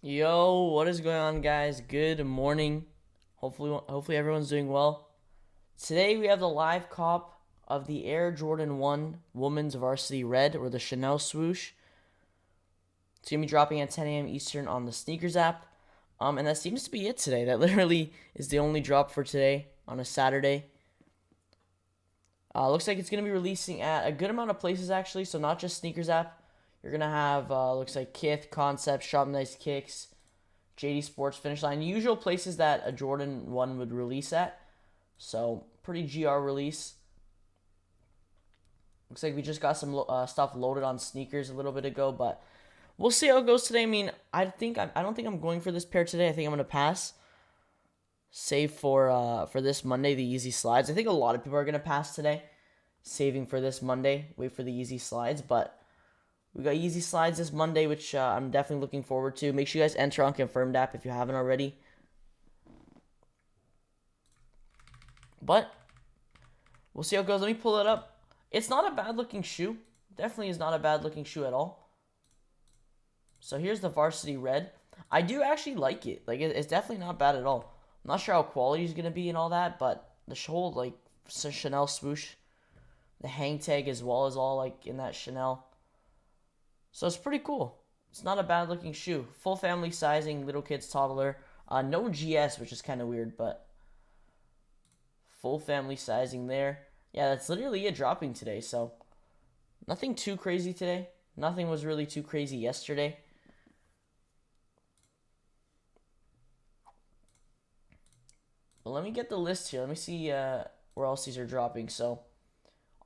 Yo, what is going on, guys? Good morning. Hopefully everyone's doing well. Today we have the live cop of the Air Jordan 1 Women's Varsity Red, or the Chanel swoosh. It's gonna be dropping at 10 a.m. Eastern on the SNKRS app. And that seems to be it today. That literally is the only drop for today on a Saturday. Looks like it's gonna be releasing at a good amount of places actually. So not just SNKRS app. You're gonna have looks like Kickz, Concept, Shop Nice Kickz, JD Sports, Finish Line, usual places that a Jordan 1 would release at. So pretty GR release. Looks like we just got some stuff loaded on sneakers a little bit ago, but we'll see how it goes today. I mean, I don't think I'm going for this pair today. I think I'm gonna pass. Save for this Monday the easy slides. I think a lot of people are gonna pass today, saving for this Monday. Wait for the easy slides, but we got easy slides this Monday, which I'm definitely looking forward to. Make sure you guys enter on Confirmed app if you haven't already. But we'll see how it goes. Let me pull it up. It's not a bad looking shoe. Definitely is not a bad looking shoe at all. So here's the Varsity Red. I do actually like it. Like, it's definitely not bad at all. I'm not sure how quality is going to be and all that, but the whole, like, Chanel swoosh, the hang tag as well is all, like, in that Chanel. So it's pretty cool. It's not a bad looking shoe. Full family sizing, little kids, toddler. No GS, which is kind of weird, but full family sizing there. Yeah, that's literally it dropping today. So nothing too crazy today. Nothing was really too crazy yesterday. But let me get the list here. Let me see where else these are dropping. So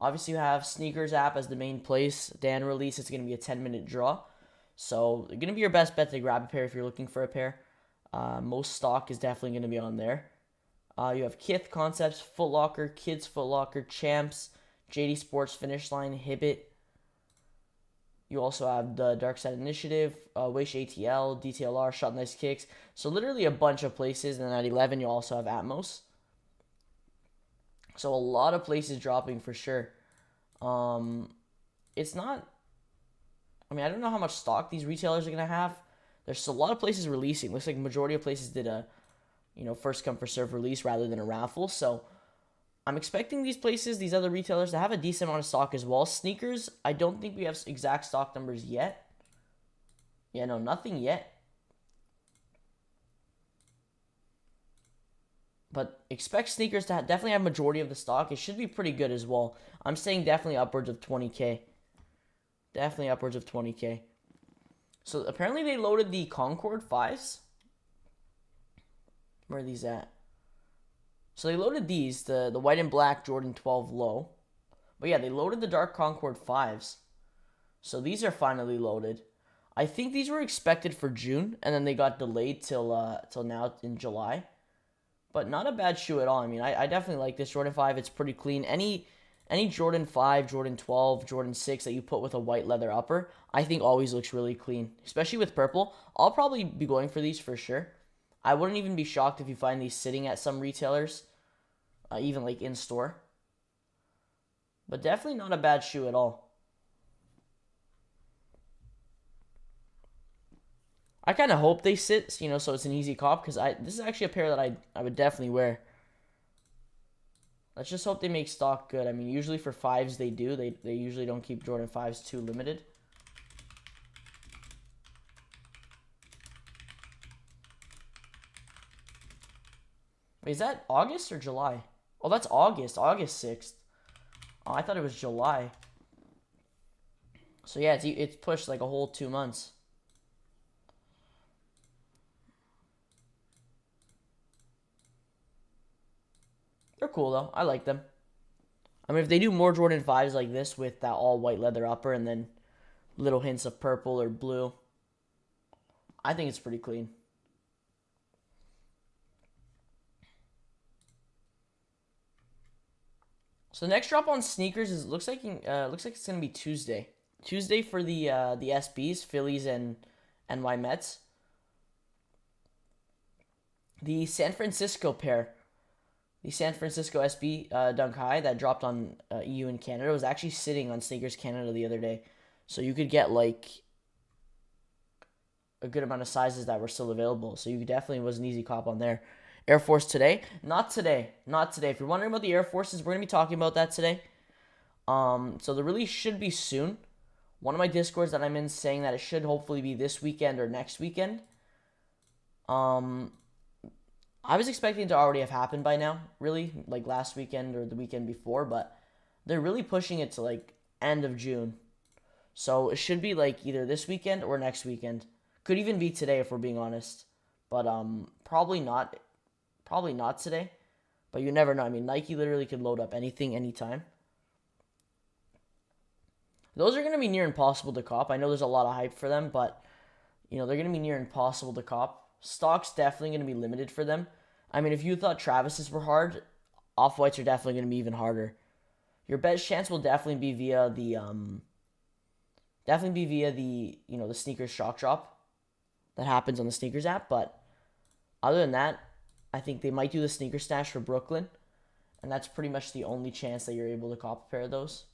obviously, you have SNKRS app as the main place. Dan release, it's going to be a 10-minute draw. So, going to be your best bet to grab a pair if you're looking for a pair. Most stock is definitely going to be on there. You have Kith, Concepts, Foot Locker, Kids Foot Locker, Champs, JD Sports, Finish Line, Hibbett. You also have the Dark Side Initiative, Wish ATL, DTLR, Shot Nice Kickz. So, literally a bunch of places. And then at 11, you also have Atmos. So a lot of places dropping for sure. It's not. I mean, I don't know how much stock these retailers are gonna have. There's a lot of places releasing. Looks like majority of places did a, first come first serve release rather than a raffle. So I'm expecting these places, these other retailers, to have a decent amount of stock as well. Sneakers, I don't think we have exact stock numbers yet. Yeah, no, nothing yet. But expect sneakers to definitely have majority of the stock. It should be pretty good as well. I'm saying definitely upwards of 20K. Definitely upwards of 20K. So apparently they loaded the Concord 5s. Where are these at? So they loaded these, the white and black Jordan 12 low. But yeah, they loaded the dark Concord 5s. So these are finally loaded. I think these were expected for June, and then they got delayed till now in July. But not a bad shoe at all. I mean, I definitely like this Jordan 5. It's pretty clean. Any Jordan 5, Jordan 12, Jordan 6 that you put with a white leather upper, I think always looks really clean. Especially with purple. I'll probably be going for these for sure. I wouldn't even be shocked if you find these sitting at some retailers. Even like in store. But definitely not a bad shoe at all. I kind of hope they sit, so it's an easy cop, because this is actually a pair that I would definitely wear. Let's just hope they make stock good. I mean, usually for 5s they do. They usually don't keep Jordan 5s too limited. Wait, is that August or July? Oh, that's August. August 6th. Oh, I thought it was July. So yeah, it's pushed like a whole 2 months. They're cool though. I like them. I mean, if they do more Jordan 5s like this with that all white leather upper and then little hints of purple or blue, I think it's pretty clean. So the next drop on sneakers is looks like it's gonna be Tuesday. Tuesday for the SBs, Phillies and NY Mets. The San Francisco pair. The San Francisco SB Dunk High that dropped on EU and Canada was actually sitting on SNKRS Canada the other day. So you could get like a good amount of sizes that were still available. So you definitely was an easy cop on there. Air Force today? Not today. Not today. If you're wondering about the Air Forces, we're going to be talking about that today. So the release should be soon. One of my Discords that I'm in saying that it should hopefully be this weekend or next weekend. I was expecting it to already have happened by now, really, like last weekend or the weekend before, but they're really pushing it to like end of June. So it should be like either this weekend or next weekend. Could even be today if we're being honest. But probably not today. But you never know. I mean, Nike literally could load up anything anytime. Those are going to be near impossible to cop. I know there's a lot of hype for them, but they're going to be near impossible to cop. Stock's definitely going to be limited for them. I mean, if you thought Travis's were hard, Off-Whites are definitely going to be even harder. Your best chance will definitely be via the the sneakers shock drop that happens on the sneakers app, but other than that, I think they might do the sneaker stash for Brooklyn, and that's pretty much the only chance that you're able to cop a pair of those.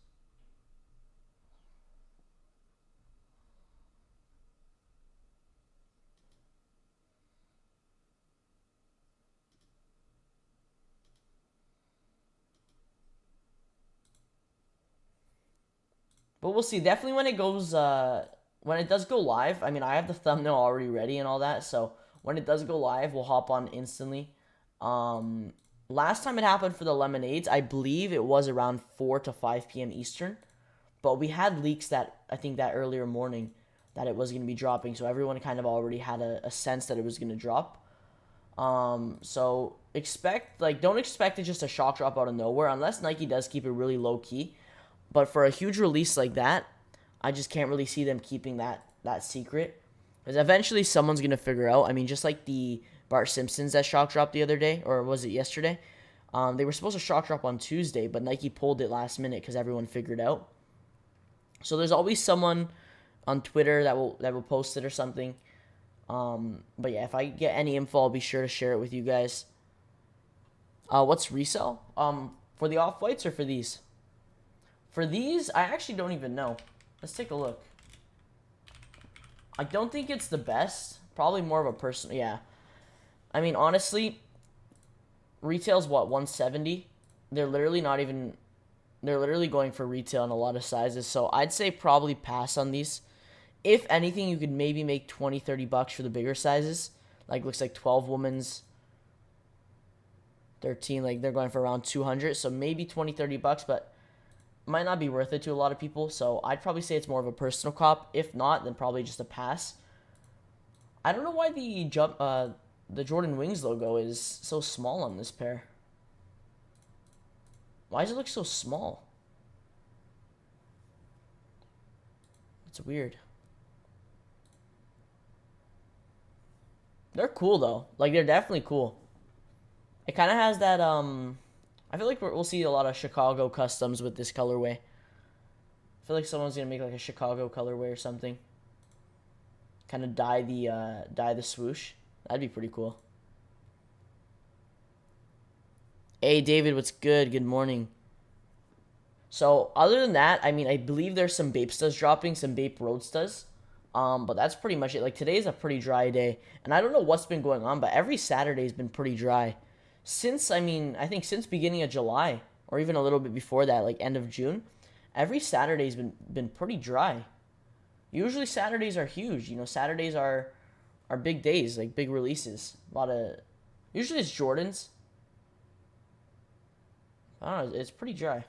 But we'll see. Definitely when it goes, when it does go live. I mean, I have the thumbnail already ready and all that. So when it does go live, we'll hop on instantly. Last time it happened for the lemonades, I believe it was around 4 to 5 p.m. Eastern. But we had leaks that I think that earlier morning that it was going to be dropping. So everyone kind of already had a sense that it was going to drop. So don't expect it just a shock drop out of nowhere unless Nike does keep it really low key. But for a huge release like that, I just can't really see them keeping that secret. Because eventually someone's going to figure out. I mean, just like the Bart Simpsons that shock dropped the other day, or was it yesterday? They were supposed to shock drop on Tuesday, but Nike pulled it last minute because everyone figured out. So there's always someone on Twitter that will post it or something. But yeah, if I get any info, I'll be sure to share it with you guys. What's resell? For the Off-Whites or for these? For these, I actually don't even know. Let's take a look. I don't think it's the best. Probably more of a personal. Yeah. I mean, honestly, retail's what, 170? They're literally not even. They're literally going for retail in a lot of sizes. So I'd say probably pass on these. If anything, you could maybe make 20, 30 bucks for the bigger sizes. Like, looks like 12 women's. 13, like they're going for around 200. So maybe 20, 30 bucks, but might not be worth it to a lot of people, so I'd probably say it's more of a personal cop. If not, then probably just a pass. I don't know why the Jordan Wings logo is so small on this pair. Why does it look so small? It's weird. They're cool though. Like, they're definitely cool. It kind of has that I feel like we'll see a lot of Chicago customs with this colorway. I feel like someone's gonna make like a Chicago colorway or something. Kind of dye the swoosh. That'd be pretty cool. Hey David, what's good? Good morning. So other than that, I mean, I believe there's some Bapestas dropping, some Bape Roadstas. But that's pretty much it. Like, today's a pretty dry day, and I don't know what's been going on, but every Saturday's been pretty dry. I think since beginning of July, or even a little bit before that, like end of June, every Saturday's been pretty dry. Usually Saturdays are huge. Saturdays are big days, like big releases. Usually it's Jordans. I don't know, it's pretty dry.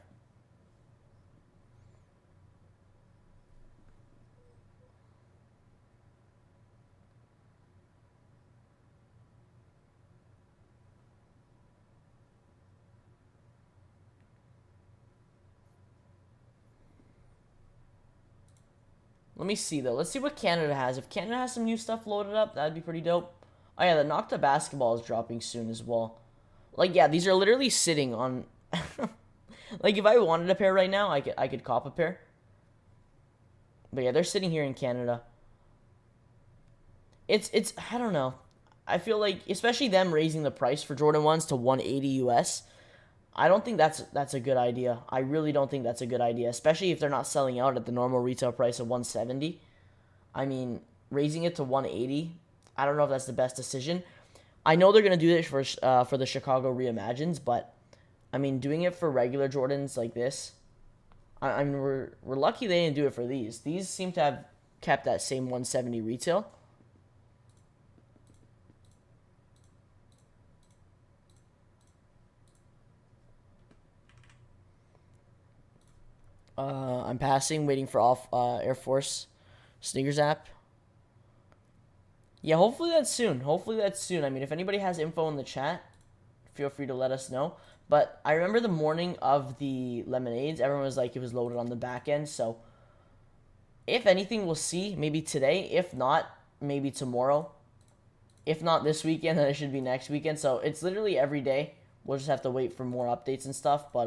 Let me see, though. Let's see what Canada has. If Canada has some new stuff loaded up, that'd be pretty dope. Oh, yeah, the Nocta basketball is dropping soon as well. Like, yeah, these are literally sitting on... Like, if I wanted a pair right now, I could cop a pair. But yeah, they're sitting here in Canada. It's I don't know. I feel like, especially them raising the price for Jordan 1s to 180 US, I don't think that's a good idea. I really don't think that's a good idea, especially if they're not selling out at the normal retail price of 170. I mean, raising it to 180, I don't know if that's the best decision. I know they're going to do this for the Chicago Reimagines, but, I mean, doing it for regular Jordans like this, I mean, we're lucky they didn't do it for these. These seem to have kept that same 170 retail. I'm passing, waiting for off Air Force SNKRS App. Yeah, hopefully that's soon. Hopefully that's soon. I mean, if anybody has info in the chat, feel free to let us know. But I remember the morning of the lemonades, everyone was like it was loaded on the back end. So if anything, we'll see maybe today. If not, maybe tomorrow. If not this weekend, then it should be next weekend. So it's literally every day. We'll just have to wait for more updates and stuff. But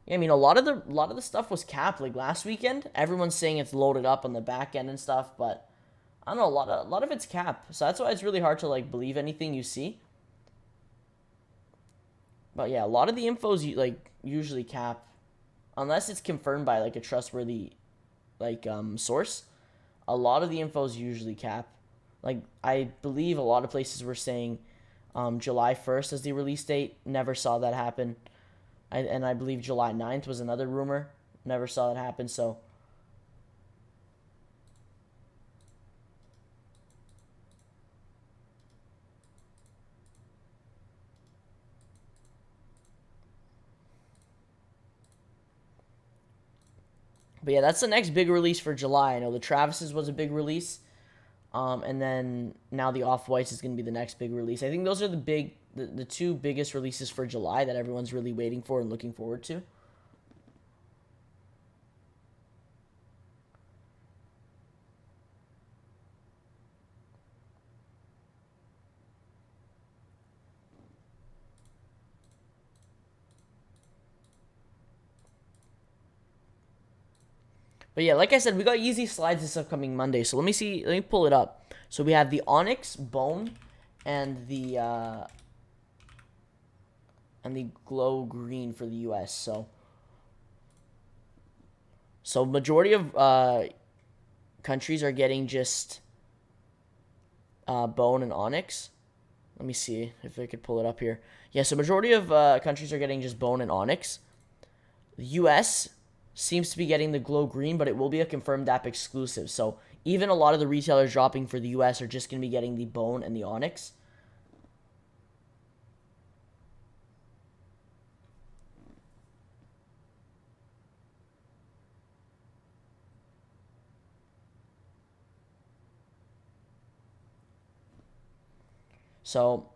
yeah, I mean, a lot of the stuff was capped. Like last weekend, everyone's saying it's loaded up on the back end and stuff, but I don't know, a lot of it's capped. So that's why it's really hard to like believe anything you see. But yeah, a lot of the info's like usually cap, unless it's confirmed by like a trustworthy like source. A lot of the info's usually cap. Like I believe a lot of places were saying July 1st as the release date. Never saw that happen. And I believe July 9th was another rumor. Never saw that happen, so. But yeah, that's the next big release for July. I know the Travis's was a big release. And then now the Off-Whites is going to be the next big release. I think those are the two biggest releases for July that everyone's really waiting for and looking forward to. But yeah, like I said, we got Yeezy slides this upcoming Monday. So let me pull it up. So we have the Onyx Bone and the Glow Green for the US. So majority of countries are getting just Bone and Onyx. Let me see if I could pull it up here. Yeah, so majority of countries are getting just Bone and Onyx. The US seems to be getting the Glow Green, but it will be a confirmed app exclusive. So even a lot of the retailers dropping for the US are just going to be getting the Bone and the Onyx. So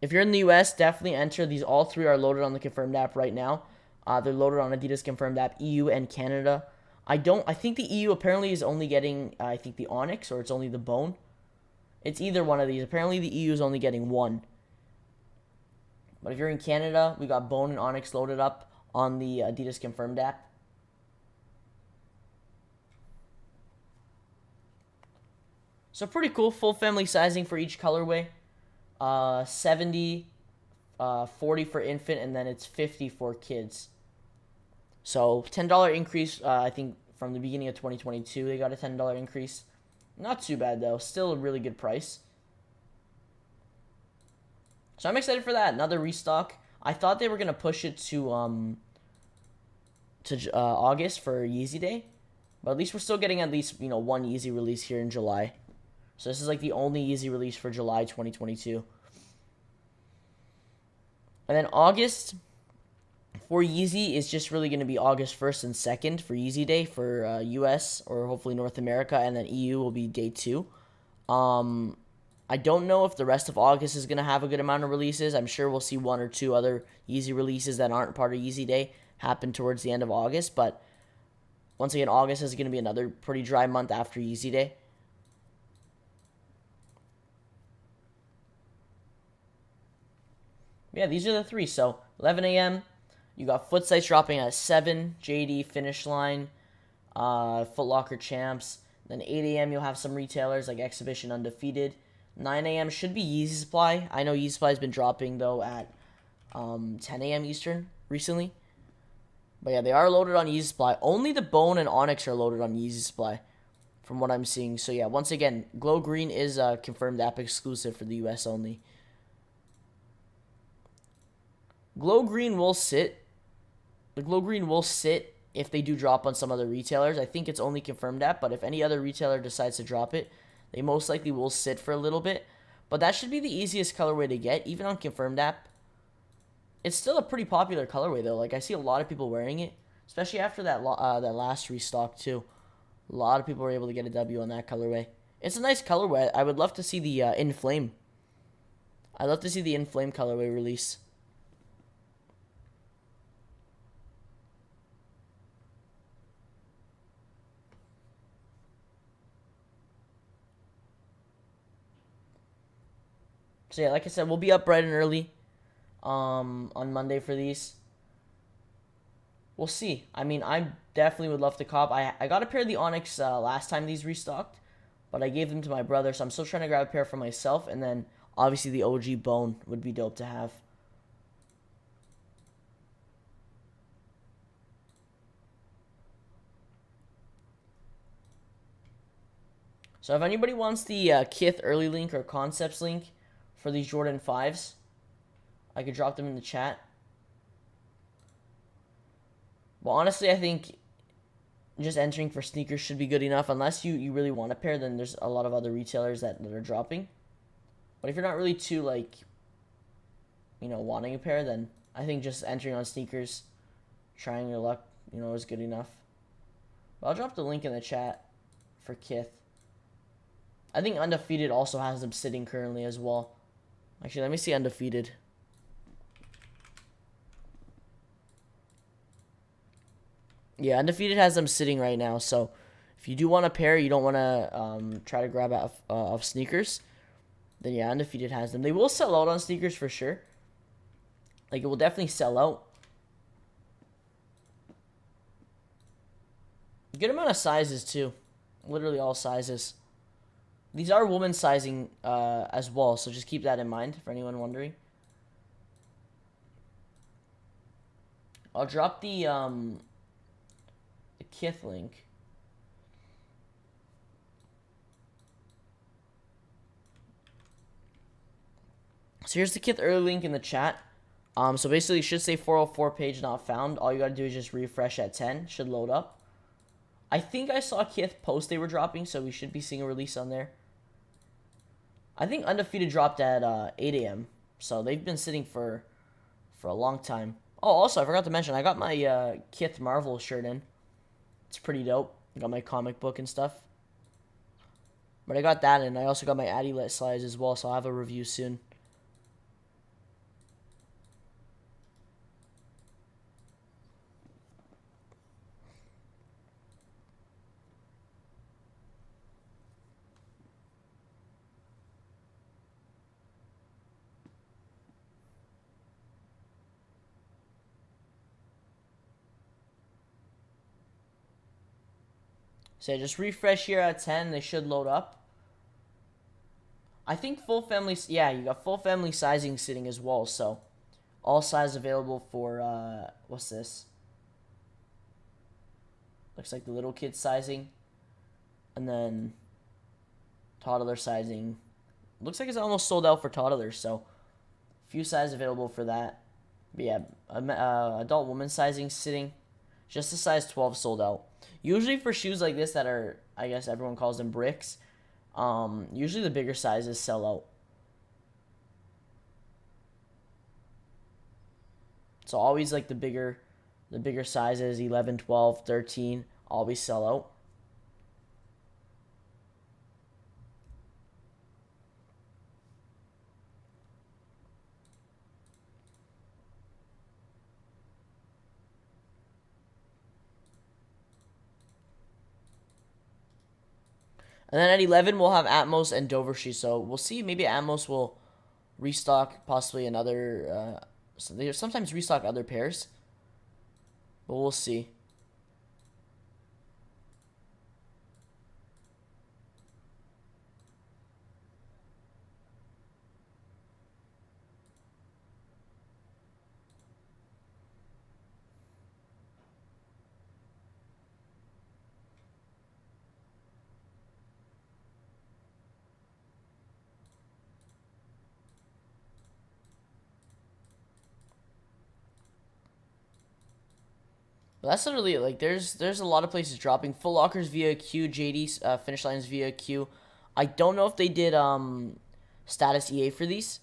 if you're in the US, definitely enter. These all three are loaded on the confirmed app right now. They're loaded on Adidas confirmed app, EU and Canada. I think the EU apparently is only getting, I think the Onyx, or it's only the Bone. It's either one of these. Apparently the EU is only getting one. But if you're in Canada, we got Bone and Onyx loaded up on the Adidas confirmed app. So pretty cool. Full family sizing for each colorway. 70, 40 for infant, and then it's 50 for kids. So $10 increase, I think from the beginning of 2022, they got a $10 increase. Not too bad, though. Still a really good price. So I'm excited for that. Another restock. I thought they were going to push it to August for Yeezy Day. But at least we're still getting at least, one Yeezy release here in July. So this is like the only Yeezy release for July 2022. And then August for Yeezy is just really going to be August 1st and 2nd for Yeezy Day for US or hopefully North America. And then EU will be day 2. I don't know if the rest of August is going to have a good amount of releases. I'm sure we'll see one or two other Yeezy releases that aren't part of Yeezy Day happen towards the end of August. But once again, August is going to be another pretty dry month after Yeezy Day. Yeah, these are the three. So 11 a.m., you got Foot Sites dropping at 7, JD, Finish Line, Foot Locker Champs. Then 8 a.m., you'll have some retailers like Exhibition, Undefeated. 9 a.m. should be Yeezy Supply. I know Yeezy Supply has been dropping, though, at 10 a.m. Eastern recently. But yeah, they are loaded on Yeezy Supply. Only the Bone and Onyx are loaded on Yeezy Supply from what I'm seeing. So yeah, once again, Glow Green is a confirmed app exclusive for the US only. Glow Green will sit. The Glow Green will sit if they do drop on some other retailers. I think it's only confirmed app, but if any other retailer decides to drop it, they most likely will sit for a little bit. But that should be the easiest colorway to get, even on confirmed app. It's still a pretty popular colorway though. Like I see a lot of people wearing it, especially after that that last restock too. A lot of people were able to get a W on that colorway. It's a nice colorway. I would love to see the Inflame. I'd love to see the Inflame colorway release. So yeah, like I said, we'll be up bright and early on Monday for these. We'll see. I mean, I definitely would love to cop. I got a pair of the Onyx last time these restocked, but I gave them to my brother, so I'm still trying to grab a pair for myself, and then obviously the OG Bone would be dope to have. So if anybody wants the Kith early link or concepts link for these Jordan 5s, I could drop them in the chat. Well, honestly, I think just entering for sneakers should be good enough. Unless you really want a pair, then there's a lot of other retailers that are dropping. But if you're not really too, like, wanting a pair, then I think just entering on sneakers, trying your luck, is good enough. But I'll drop the link in the chat for Kith. I think Undefeated also has them sitting currently as well. Actually, let me see Undefeated. Yeah, Undefeated has them sitting right now. So if you do want a pair, you don't want to try to grab out of sneakers, then yeah, Undefeated has them. They will sell out on sneakers for sure. Like, it will definitely sell out. Good amount of sizes too. Literally all sizes. These are women's sizing as well, so just keep that in mind for anyone wondering. I'll drop the Kith link. So here's the Kith early link in the chat. So basically it should say 404 page not found. All you gotta do is just refresh at 10. Should load up. I think I saw Kith post they were dropping, so we should be seeing a release on there. I think Undefeated dropped at 8 a.m. So they've been sitting for a long time. Oh, also, I forgot to mention, I got my Kith Marvel shirt in. It's pretty dope. I got my comic book and stuff. But I got that in. I also got my Adilet slides as well, so I'll have a review soon. So just refresh here at 10. They should load up. I think full family... Yeah, you got full family sizing sitting as well. So all size available for... what's this? Looks like the little kid sizing. And then toddler sizing. Looks like it's almost sold out for toddlers. So few sizes available for that. But yeah, adult woman sizing sitting. Just a size 12 sold out. Usually for shoes like this that are, I guess everyone calls them bricks, usually the bigger sizes sell out. So always like the bigger sizes, 11, 12, 13, always sell out. And then at 11, we'll have Atmos and Dovershi. So we'll see. Maybe Atmos will restock possibly another... so they sometimes restock other pairs. But we'll see. But that's literally it. Like, there's a lot of places dropping. Full Lockers via Q, JD Finish Lines via Q. I don't know if they did status EA for these.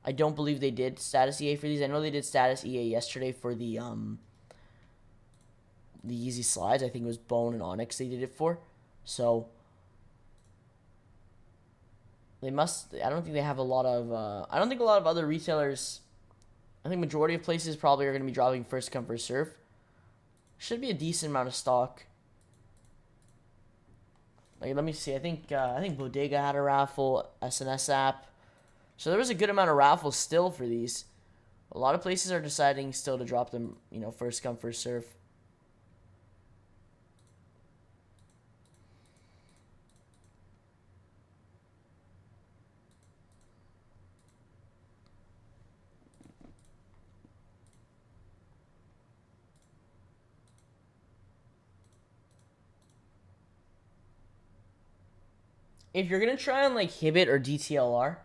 I don't believe they did status EA for these. I know they did status EA yesterday for the Yeezy slides. I think it was Bone and Onyx they did it for. So they must. I don't think they have a lot of. I don't think a lot of other retailers. I think majority of places probably are going to be dropping first come first serve. Should be a decent amount of stock. Like, let me see. I think Bodega had a raffle. SNS app. So there was a good amount of raffles still for these. A lot of places are deciding still to drop them. First come first serve. If you're going to try on like Hibbit or DTLR,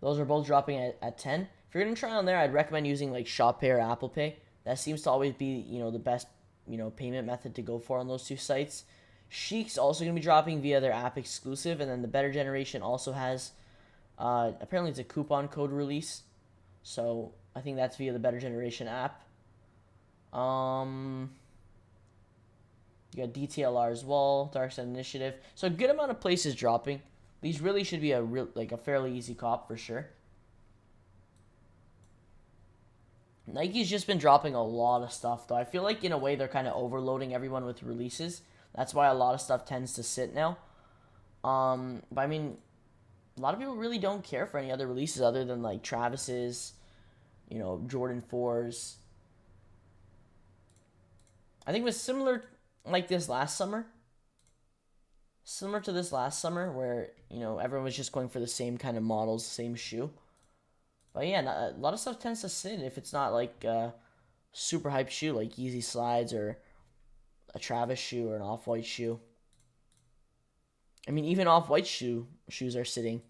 those are both dropping at 10. If you're going to try on there, I'd recommend using like Shop Pay or Apple Pay. That seems to always be, the best, payment method to go for on those two sites. Chic's also going to be dropping via their app exclusive, and then the Better Generation also has, apparently it's a coupon code release. So I think that's via the Better Generation app. You got DTLR as well, Dark Side Initiative. So a good amount of places dropping. These really should be a fairly easy cop for sure. Nike's just been dropping a lot of stuff though. I feel like in a way they're kind of overloading everyone with releases. That's why a lot of stuff tends to sit now. But I mean, a lot of people really don't care for any other releases other than like Travis's, Jordan 4s. I think it was similar like this last summer. Similar to this last summer where, everyone was just going for the same kind of models, same shoe. But yeah, a lot of stuff tends to sit if it's not like a super hype shoe like Yeezy Slides or a Travis shoe or an Off-White shoe. I mean, even Off-White shoes are sitting.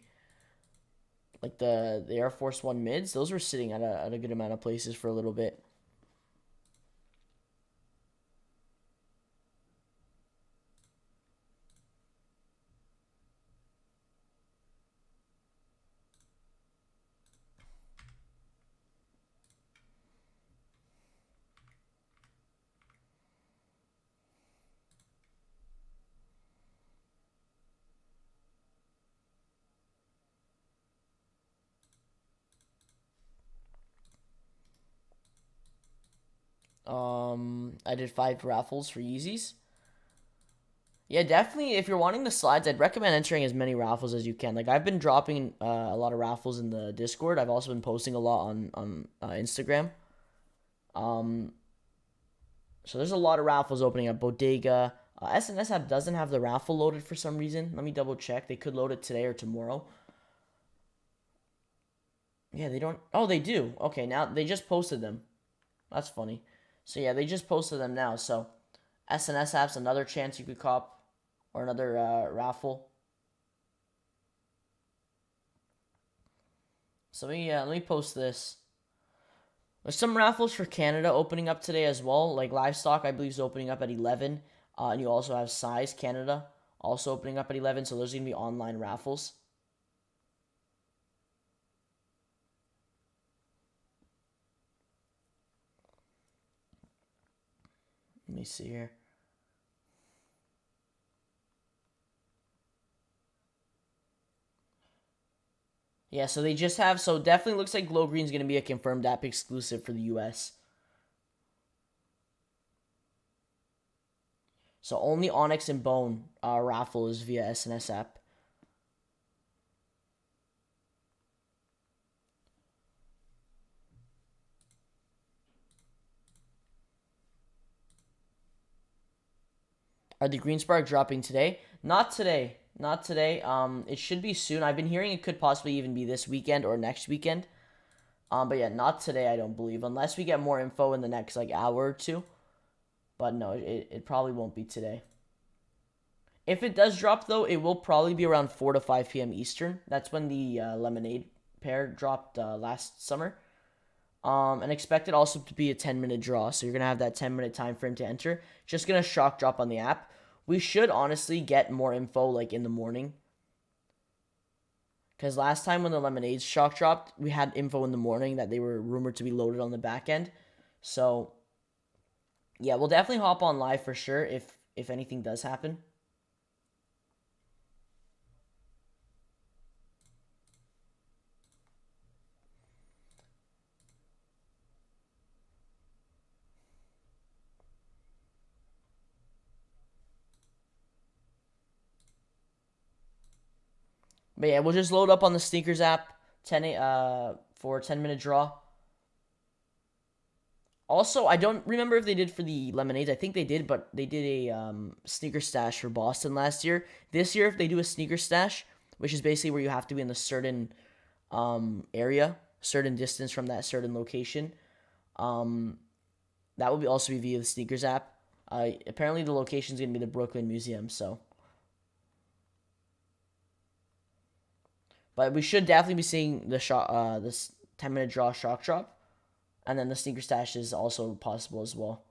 Like the Air Force One mids, those were sitting at a good amount of places for a little bit. I did 5 raffles for Yeezys. Yeah, definitely. If you're wanting the slides, I'd recommend entering as many raffles as you can. Like I've been dropping a lot of raffles in the Discord. I've also been posting a lot on Instagram. So there's a lot of raffles opening up. Bodega, SNS App doesn't have the raffle loaded for some reason. Let me double check. They could load it today or tomorrow. Yeah, they don't. Oh, they do. Okay, now they just posted them. That's funny. So yeah, they just posted them now. So SNS App's another chance you could cop or another raffle. So let me post this. There's some raffles for Canada opening up today as well. Like Livestock, I believe, is opening up at 11. And you also have Size Canada also opening up at 11. So there's going to be online raffles. Let me see here. Yeah, so they just have, so definitely looks like Glow Green's going to be a confirmed app exclusive for the US. So only Onyx and Bone raffle is via SNS app. Are the Green Spark dropping today? Not today. Not today. It should be soon. I've been hearing it could possibly even be this weekend or next weekend. But yeah, not today, I don't believe. Unless we get more info in the next, like, hour or two. But no, it probably won't be today. If it does drop, though, it will probably be around 4 to 5 p.m. Eastern. That's when the Lemonade pair dropped last summer. And expect it also to be a 10-minute draw. So you're going to have that 10-minute time frame to enter. Just going to shock drop on the app. We should honestly get more info like in the morning. Because last time when the Lemonades shock dropped, we had info in the morning that they were rumored to be loaded on the back end. So, yeah, we'll definitely hop on live for sure if anything does happen. But yeah, we'll just load up on the SNKRS app for a 10-minute draw. Also, I don't remember if they did for the Lemonades. I think they did, but they did a sneaker stash for Boston last year. This year, if they do a sneaker stash, which is basically where you have to be in a certain area, certain distance from that certain location, that will also be via the SNKRS app. Apparently, the location is going to be the Brooklyn Museum, so. But we should definitely be seeing this 10-minute draw shock drop. And then the sneaker stash is also possible as well.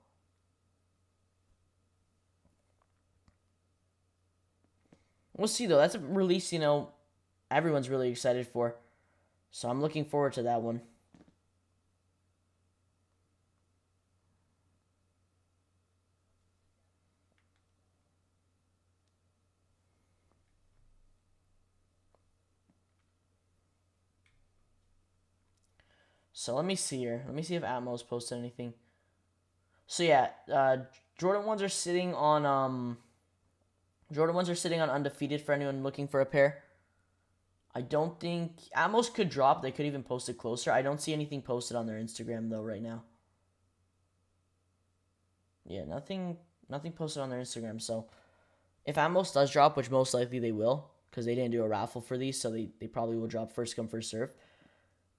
We'll see, though. That's a release, everyone's really excited for. So I'm looking forward to that one. So let me see here. Let me see if Atmos posted anything. So yeah, Jordan 1s are sitting on Undefeated for anyone looking for a pair. I don't think Atmos could drop. They could even post it closer. I don't see anything posted on their Instagram though right now. Yeah, nothing posted on their Instagram. So if Atmos does drop, which most likely they will, because they didn't do a raffle for these, so they probably will drop first come first serve.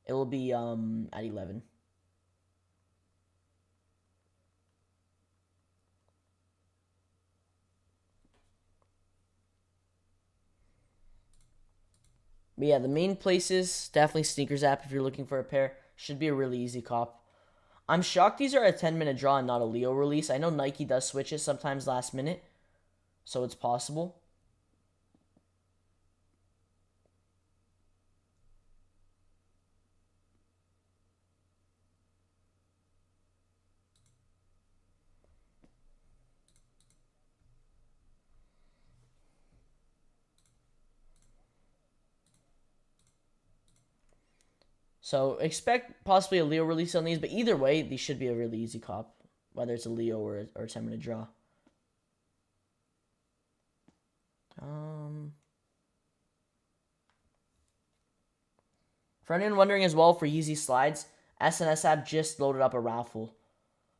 It will be at 11. But yeah, the main places, definitely SNKRS app if you're looking for a pair. Should be a really easy cop. I'm shocked these are a 10-minute draw and not a Leo release. I know Nike does switch it sometimes last minute, so it's possible. So expect possibly a Leo release on these, but either way, these should be a really easy cop, whether it's a Leo or a 10-minute draw. For anyone wondering as well, for Yeezy slides, SNS app just loaded up a raffle.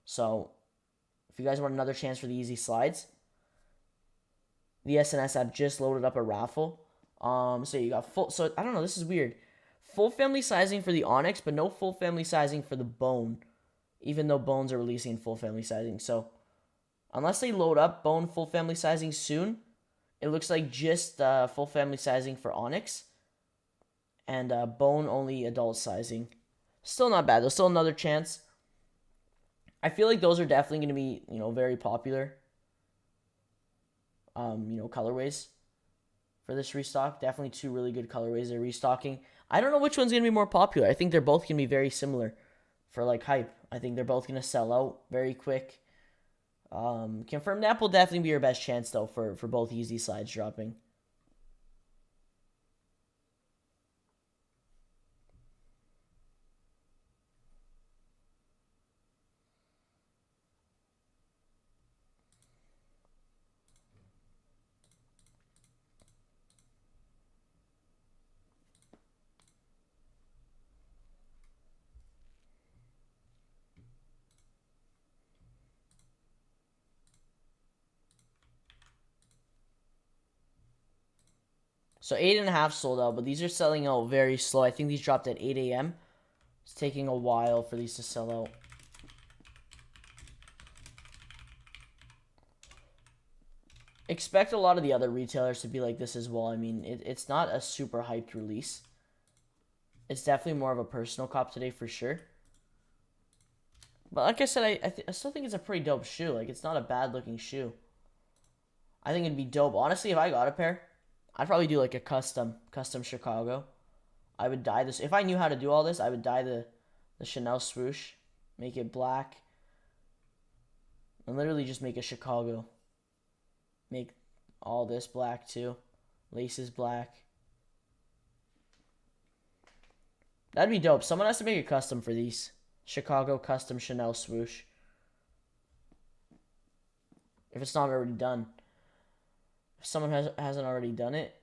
So if you guys want another chance for the Yeezy slides, the SNS app just loaded up a raffle. So you got full. So I don't know. This is weird. Full family sizing for the Onyx, but no full family sizing for the Bone, even though Bones are releasing full family sizing. So unless they load up Bone full family sizing soon, it looks like just full family sizing for Onyx and Bone only adult sizing. Still not bad. There's still another chance. I feel like those are definitely going to be, very popular, colorways for this restock. Definitely two really good colorways they're restocking. I don't know which one's going to be more popular. I think they're both going to be very similar for, hype. I think they're both going to sell out very quick. Confirmed app will definitely be your best chance, though, for both Yeezy slides dropping. So 8.5 sold out, but these are selling out very slow. I think these dropped at 8 a.m. It's taking a while for these to sell out. Expect a lot of the other retailers to be like this as well. I mean, it's not a super hyped release. It's definitely more of a personal cop today for sure. But like I said, I still think it's a pretty dope shoe. Like, it's not a bad looking shoe. I think it'd be dope. Honestly, if I got a pair, I'd probably do like a custom Chicago. I would dye this. If I knew how to do all this, I would dye the Chanel swoosh, make it black, and literally just make a Chicago. Make all this black too. Laces black. That'd be dope. Someone has to make a custom for these. Chicago custom Chanel swoosh. If it's not already done. If someone hasn't already done it.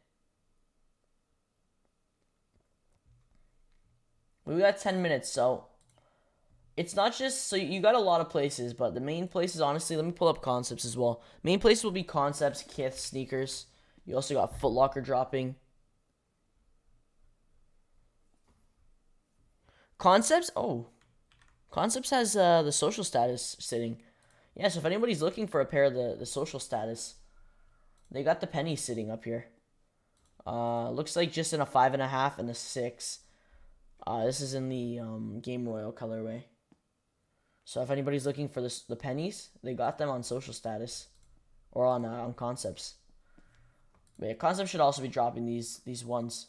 We got 10 minutes, so it's not just, so you got a lot of places, but the main places, honestly, let me pull up concepts as well. Main place will be concepts, Kickz, sneakers. You also got Foot Locker dropping. Concepts, oh. Concepts has the social status sitting. Yeah, so if anybody's looking for a pair of the social status, they got the pennies sitting up here. Looks like just in a 5.5 and a 6. This is in the Game Royal colorway. So if anybody's looking for the pennies, they got them on social status or on concepts. But yeah, concepts should also be dropping these ones.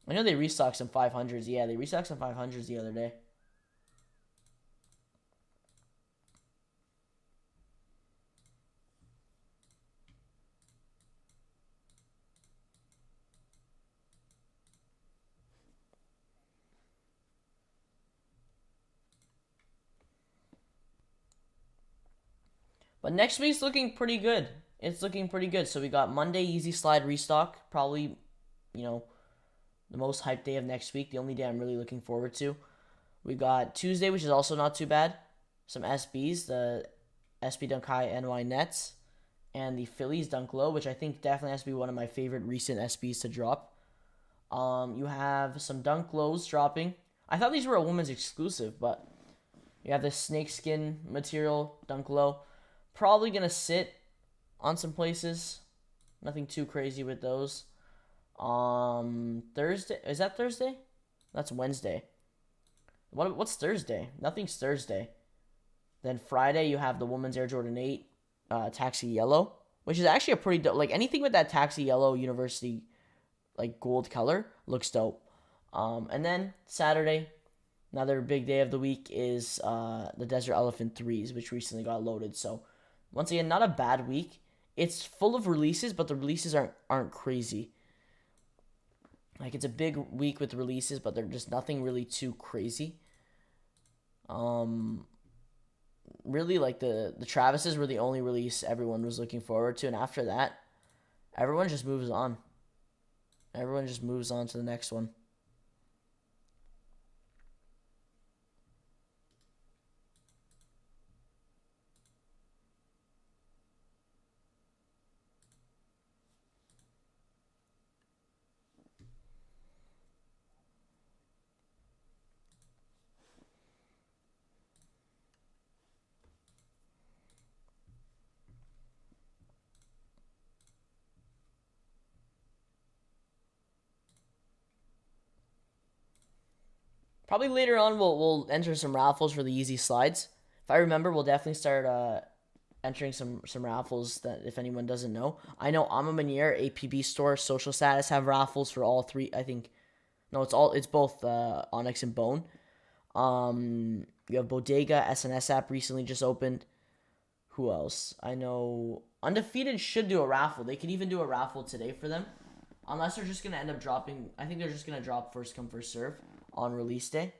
I know they restocked some 500s. Yeah, they restocked some 500s the other day. But next week's looking pretty good. It's looking pretty good. So we got Monday, Easy Slide restock. Probably, you know, the most hyped day of next week. The only day I'm really looking forward to. We got Tuesday, which is also not too bad. Some SBs, the SB Dunk High NY Nets, and the Phillies Dunk Low, which I think definitely has to be one of my favorite recent SBs to drop. You have some Dunk Lows dropping. I thought these were a women's exclusive, but you have the snakeskin material Dunk Low. Probably going to sit on some places. Nothing too crazy with those. Thursday. Is that Thursday? That's Wednesday. What's Thursday? Nothing's Thursday. Then Friday, you have the women's Air Jordan 8 Taxi Yellow, which is actually a pretty dope. Like, anything with that Taxi Yellow University, like, gold color looks dope. And then Saturday, another big day of the week is the Desert Elephant 3s, which recently got loaded. So, once again, not a bad week. It's full of releases, but the releases aren't crazy. Like, it's a big week with releases, but they're just nothing really too crazy. Really, like, the Travises were the only release everyone was looking forward to, and after that, everyone just moves on. Everyone just moves on to the next one. Probably later on we'll enter some raffles for the easy slides. If I remember, we'll definitely start entering some raffles that if anyone doesn't know. I know Ama Manier, APB Store, Social Status have raffles for all three. I think no, it's both Onyx and Bone. You have Bodega, SNKRS App recently just opened. Who else? I know Undefeated should do a raffle. They could even do a raffle today for them. Unless they're just going to end up dropping. I think they're just going to drop first come, first serve on release day.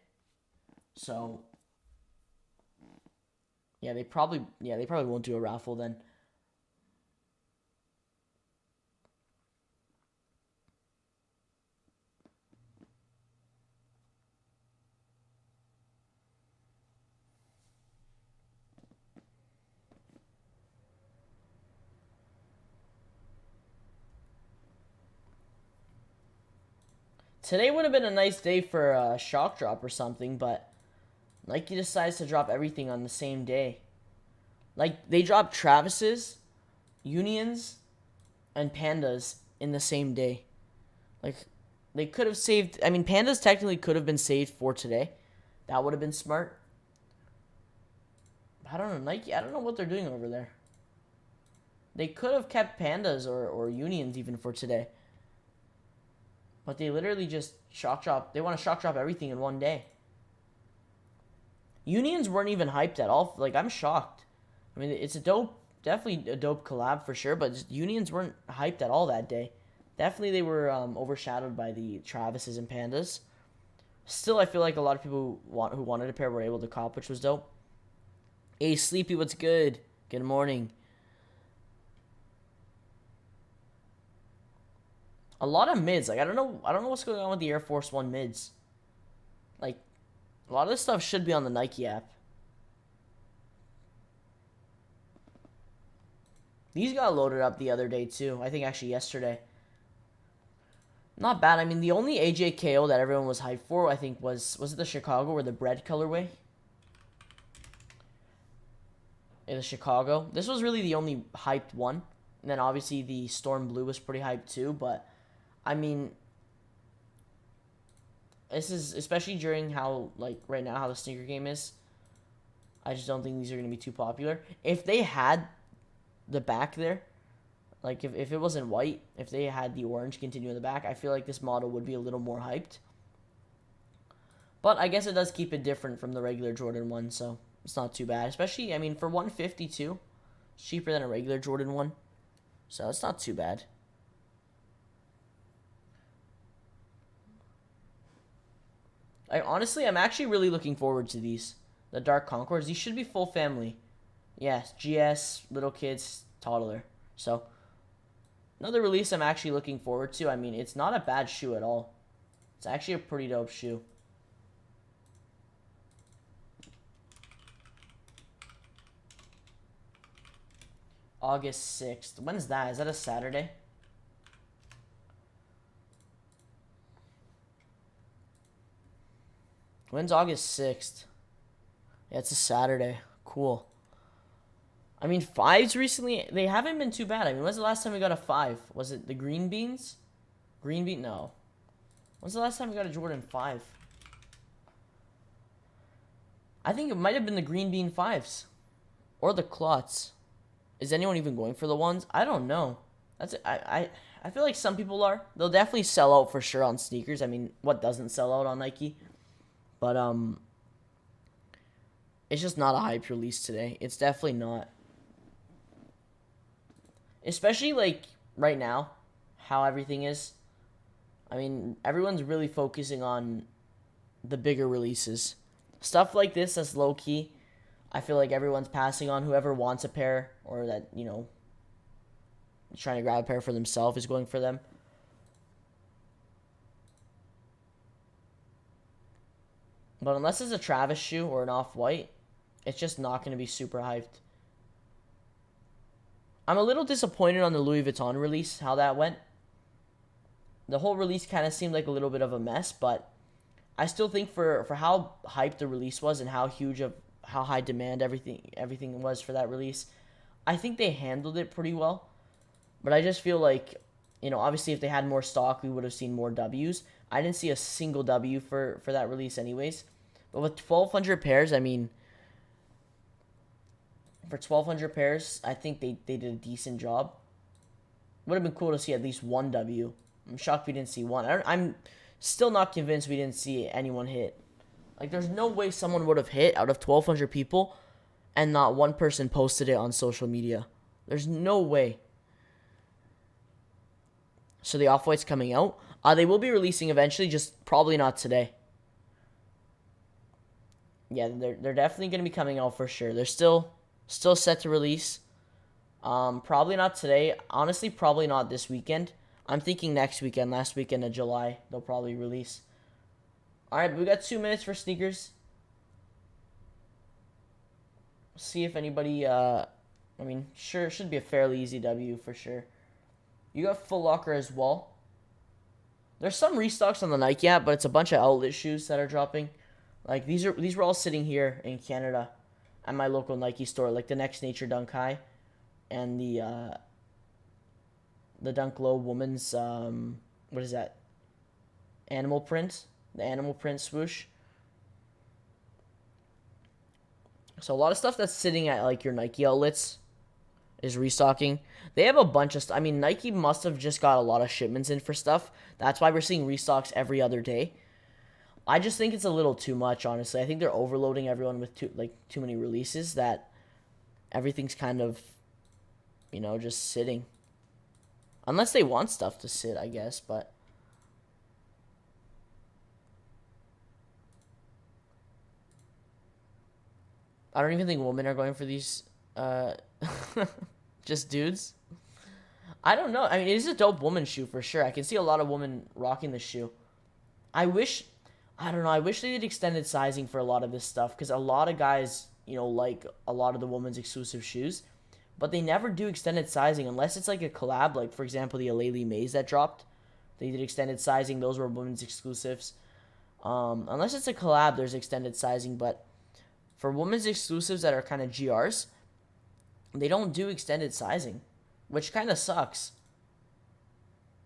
So, yeah, they probably won't do a raffle then. Today would have been a nice day for a shock drop or something, but Nike decides to drop everything on the same day. Like, they dropped Travis's, Unions, and Pandas in the same day. Like, They could have saved... I mean, Pandas technically could have been saved for today. That would have been smart. I don't know, Nike, I don't know what they're doing over there. They could have kept Pandas or Unions even for today. But they literally just shock drop. They want to shock drop everything in one day. Unions weren't even hyped at all. Like, I'm shocked. I mean, it's a dope, definitely a dope collab for sure, but just Unions weren't hyped at all that day. Definitely they were overshadowed by the Travises and Pandas. Still, I feel like a lot of people who wanted a pair were able to cop, which was dope. Hey, Sleepy, what's good? Good morning. A lot of mids. Like, I don't know what's going on with the Air Force One mids. Like, a lot of this stuff should be on the Nike app. These got loaded up the other day, too. I think actually yesterday. Not bad. I mean, the only AJKO that everyone was hyped for, I think, was it the Chicago or the bread colorway? Yeah, the Chicago. This was really the only hyped one. And then, obviously, the Storm Blue was pretty hyped, too. But, I mean, this is, especially during how, like, right now, how the sneaker game is, I just don't think these are going to be too popular. If they had the back there, like, if it wasn't white, if they had the orange continue in the back, I feel like this model would be a little more hyped. But I guess it does keep it different from the regular Jordan 1, so it's not too bad. Especially, I mean, for $152, it's cheaper than a regular Jordan 1. So it's not too bad. I'm actually really looking forward to these. The Dark Concords. These should be full family. Yes, GS, little kids, toddler. So, another release I'm actually looking forward to. I mean, it's not a bad shoe at all. It's actually a pretty dope shoe. August 6th. When is that? Is that a Saturday? When's August 6th? Yeah, it's a Saturday. Cool. I mean, 5s recently, they haven't been too bad. I mean, when's the last time we got a 5? Was it the Green Beans? Green Bean? No. When's the last time we got a Jordan 5? I think it might have been the Green Bean 5s. Or the Clots. Is anyone even going for the ones? I don't know. That's it. I feel like some people are. They'll definitely sell out for sure on sneakers. I mean, what doesn't sell out on Nike? But, it's just not a hype release today. It's definitely not. Especially, like, right now, how everything is. I mean, everyone's really focusing on the bigger releases. Stuff like this that's low-key, I feel like everyone's passing on. Whoever wants a pair or that, you know, trying to grab a pair for themselves is going for them. But unless it's a Travis shoe or an Off-White, it's just not going to be super hyped. I'm a little disappointed on the Louis Vuitton release, how that went. The whole release kind of seemed like a little bit of a mess, but I still think for how hyped the release was and how high demand everything was for that release, I think they handled it pretty well. But I just feel like, you know, obviously if they had more stock, we would have seen more W's. I didn't see a single W for that release anyways. But with 1,200 pairs, I mean, for 1,200 pairs, I think they did a decent job. Would have been cool to see at least one W. I'm shocked we didn't see one. I'm still not convinced we didn't see anyone hit. Like, there's no way someone would have hit out of 1,200 people and not one person posted it on social media. There's no way. So the Off-White's coming out. They will be releasing eventually, just probably not today. Yeah, they're definitely going to be coming out for sure. They're still set to release. Probably not today. Honestly, probably not this weekend. I'm thinking next weekend, last weekend of July, they'll probably release. Alright, we got 2 minutes for sneakers. See if anybody, I mean, sure, it should be a fairly easy W for sure. You got Foot Locker as well. There's some restocks on the Nike app, but it's a bunch of outlet shoes that are dropping. Like, these were all sitting here in Canada at my local Nike store, like the Next Nature Dunk High and the Dunk Low Woman's, what is that? animal print, the animal print swoosh. So a lot of stuff that's sitting at like your Nike outlets is restocking. They have a bunch of stuff. I mean, Nike must have just got a lot of shipments in for stuff. That's why we're seeing restocks every other day. I just think it's a little too much, honestly. I think they're overloading everyone with too many releases that everything's kind of, you know, just sitting. Unless they want stuff to sit, I guess, but I don't even think women are going for these just dudes. I don't know. I mean, it is a dope woman shoe for sure. I can see a lot of women rocking this shoe. I don't know. I wish they did extended sizing for a lot of this stuff because a lot of guys, you know, like a lot of the women's exclusive shoes, but they never do extended sizing unless it's like a collab. Like, for example, the Aleli Mays that dropped. They did extended sizing. Those were women's exclusives. Unless it's a collab, there's extended sizing. But for women's exclusives that are kind of GRs, they don't do extended sizing, which kind of sucks.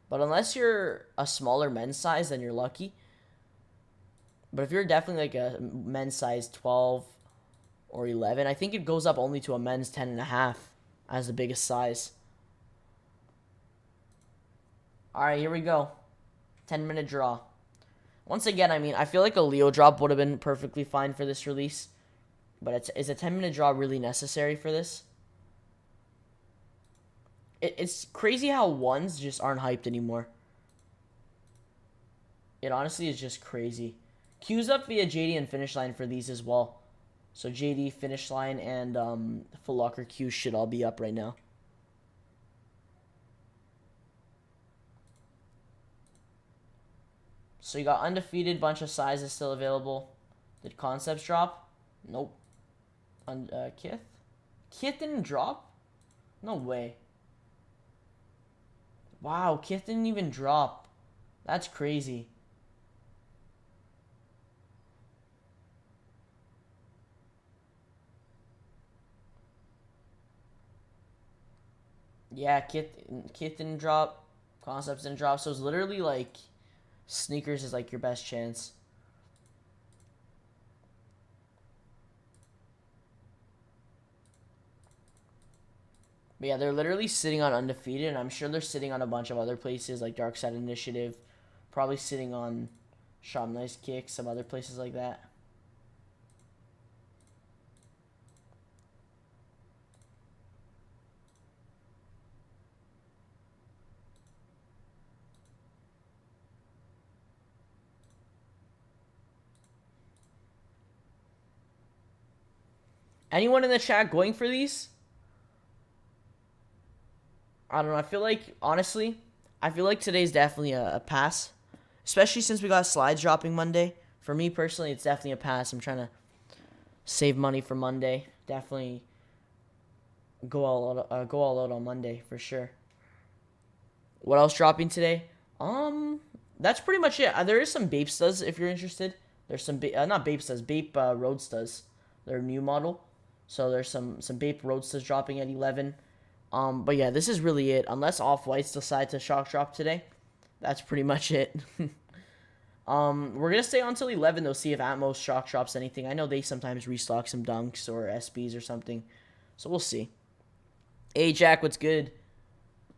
But unless you're a smaller men's size, then you're lucky. But if you're definitely like a men's size 12 or 11, I think it goes up only to a men's 10.5 as the biggest size. All right, here we go. 10-minute draw. Once again, I mean, I feel like a Leo drop would have been perfectly fine for this release. But is a 10-minute draw really necessary for this? It's crazy how ones just aren't hyped anymore. It honestly is just crazy. Q's up via JD and Finish Line for these as well. So JD, Finish Line, and Foot Locker Q should all be up right now. So you got Undefeated, bunch of sizes still available. Did Concepts drop? Nope. Kith? Kith didn't drop? No way. Wow, Kith didn't even drop. That's crazy. Yeah, Kith didn't drop. Concepts didn't drop. So it's literally like sneakers is like your best chance. But yeah, they're literally sitting on Undefeated, and I'm sure they're sitting on a bunch of other places like Dark Side Initiative, probably sitting on Shop Nice Kickz, some other places like that. Anyone in the chat going for these? I don't know. I feel like, honestly, I feel like today's definitely a pass. Especially since we got slides dropping Monday. For me, personally, it's definitely a pass. I'm trying to save money for Monday. Definitely go all out on Monday, for sure. What else dropping today? That's pretty much it. There is some Bapestas if you're interested. There's some, not Bapestas, Bape Roadstas. Their new model. So there's some Bape Roadstas dropping at 11. But yeah, this is really it. Unless Off-Whites decide to shock drop today, that's pretty much it. We're gonna stay until 11 though, see if Atmos shock drops anything. I know they sometimes restock some dunks or SBs or something, so we'll see. Hey Jack, what's good?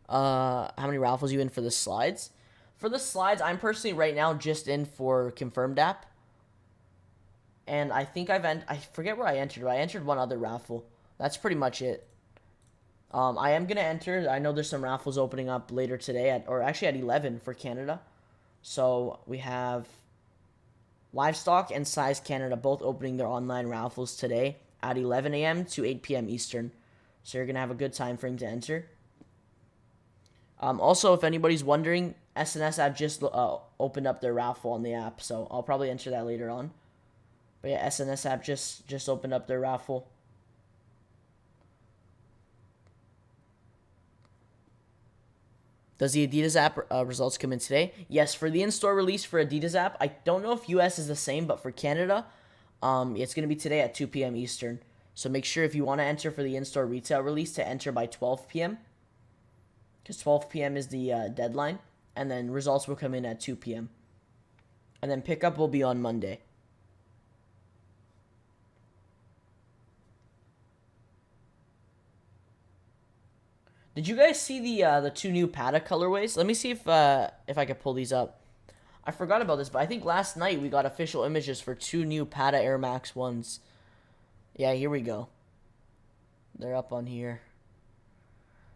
How many raffles you in for the slides? For the slides, I'm personally right now just in for Confirmed App. And I think I forget where I entered, but I entered one other raffle. That's pretty much it. I am going to enter. I know there's some raffles opening up later today, at 11 for Canada. So we have Livestock and Size Canada both opening their online raffles today at 11 a.m. to 8 p.m. Eastern. So you're going to have a good time frame to enter. Also, if anybody's wondering, SNS App just opened up their raffle on the app. So I'll probably enter that later on. But yeah, SNS App just opened up their raffle. Does the Adidas app results come in today? Yes, for the in-store release for Adidas app. I don't know if US is the same, but for Canada, it's going to be today at 2 p.m. Eastern. So make sure if you want to enter for the in-store retail release to enter by 12 p.m. Because 12 p.m. is the deadline. And then results will come in at 2 p.m. And then pickup will be on Monday. Did you guys see the two new Pata colorways? Let me see if I could pull these up. I forgot about this, but I think last night we got official images for two new Pata Air Max 1s. Yeah, here we go. They're up on here.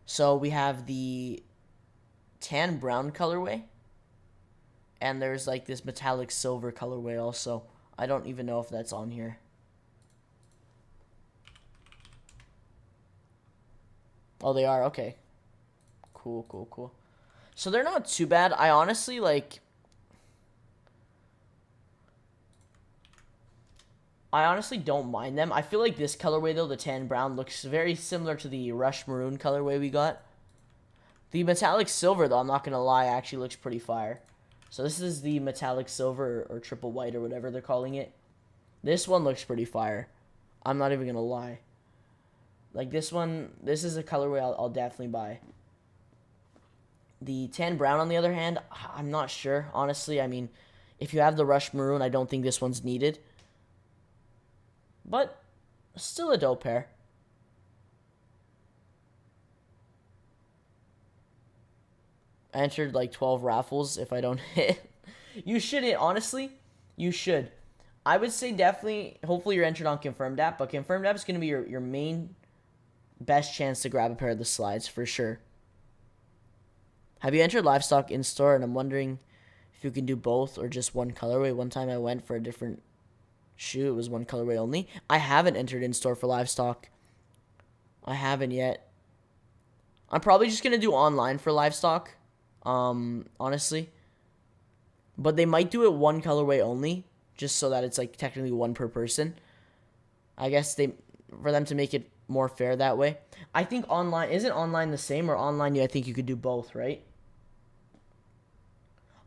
So we have the tan brown colorway. And there's like this metallic silver colorway also. I don't even know if that's on here. Oh, they are? Okay. Cool, cool, cool. So they're not too bad. I honestly, like... I honestly don't mind them. I feel like this colorway, though, the tan brown, looks very similar to the Rush Maroon colorway we got. The metallic silver, though, I'm not going to lie, actually looks pretty fire. So this is the metallic silver or triple white or whatever they're calling it. This one looks pretty fire. I'm not even going to lie. Like this one, this is a colorway I'll definitely buy. The tan brown, on the other hand, I'm not sure. Honestly, I mean, if you have the Rush Maroon, I don't think this one's needed. But still a dope pair. I entered like 12 raffles if I don't hit. You shouldn't, honestly. You should. I would say definitely, hopefully you're entered on Confirmed App, but Confirmed App is going to be your main best chance to grab a pair of the slides for sure. Have you entered Livestock in-store? And I'm wondering if you can do both or just one colorway. One time I went for a different shoe. It was one colorway only. I haven't entered in-store for Livestock. I haven't yet. I'm probably just going to do online for Livestock. Honestly. But they might do it one colorway only, just so that it's like technically one per person. I guess for them to make it more fair that way. I think online, isn't online the same, or online I think you could do both, right?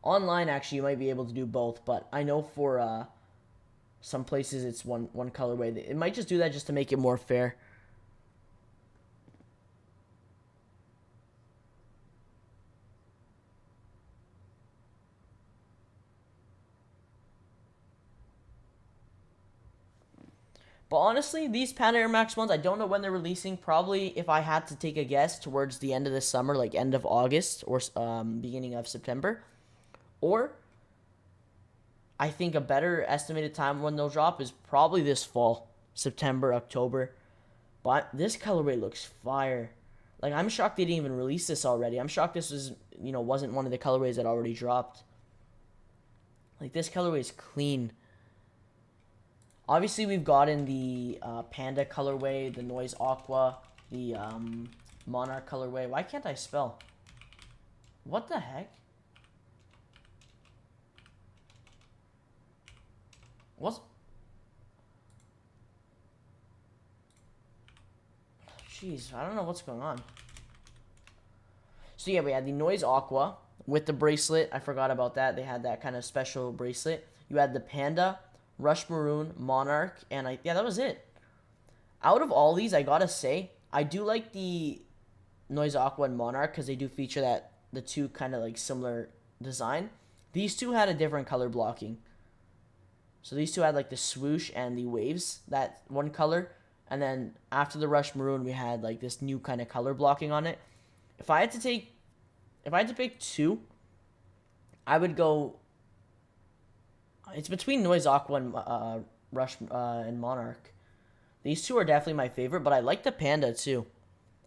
Online actually you might be able to do both, but I know for some places it's one colorway. It might just do that just to make it more fair. But honestly, these Pata Air Max ones, I don't know when they're releasing. Probably, if I had to take a guess, towards the end of the summer, like end of August or beginning of September. Or, I think a better estimated time when they'll drop is probably this fall. September, October. But this colorway looks fire. Like, I'm shocked they didn't even release this already. I'm shocked this was, wasn't one of the colorways that already dropped. Like, this colorway is clean. Obviously, we've gotten the Panda colorway, the Noise Aqua, the Monarch colorway. Why can't I spell? What the heck? What's... Jeez, I don't know what's going on. So yeah, we had the Noise Aqua with the bracelet. I forgot about that. They had that kind of special bracelet. You had the Panda, Rush Maroon, Monarch, and yeah, that was it. Out of all these, I gotta say, I do like the Noise Aqua and Monarch because they do feature the two kind of like similar design. These two had a different color blocking. So these two had like the swoosh and the waves, that one color. And then after the Rush Maroon, we had like this new kind of color blocking on it. If I had to pick two, I would go... It's between Noise Aqua and Rush and Monarch. These two are definitely my favorite, but I like the Panda too.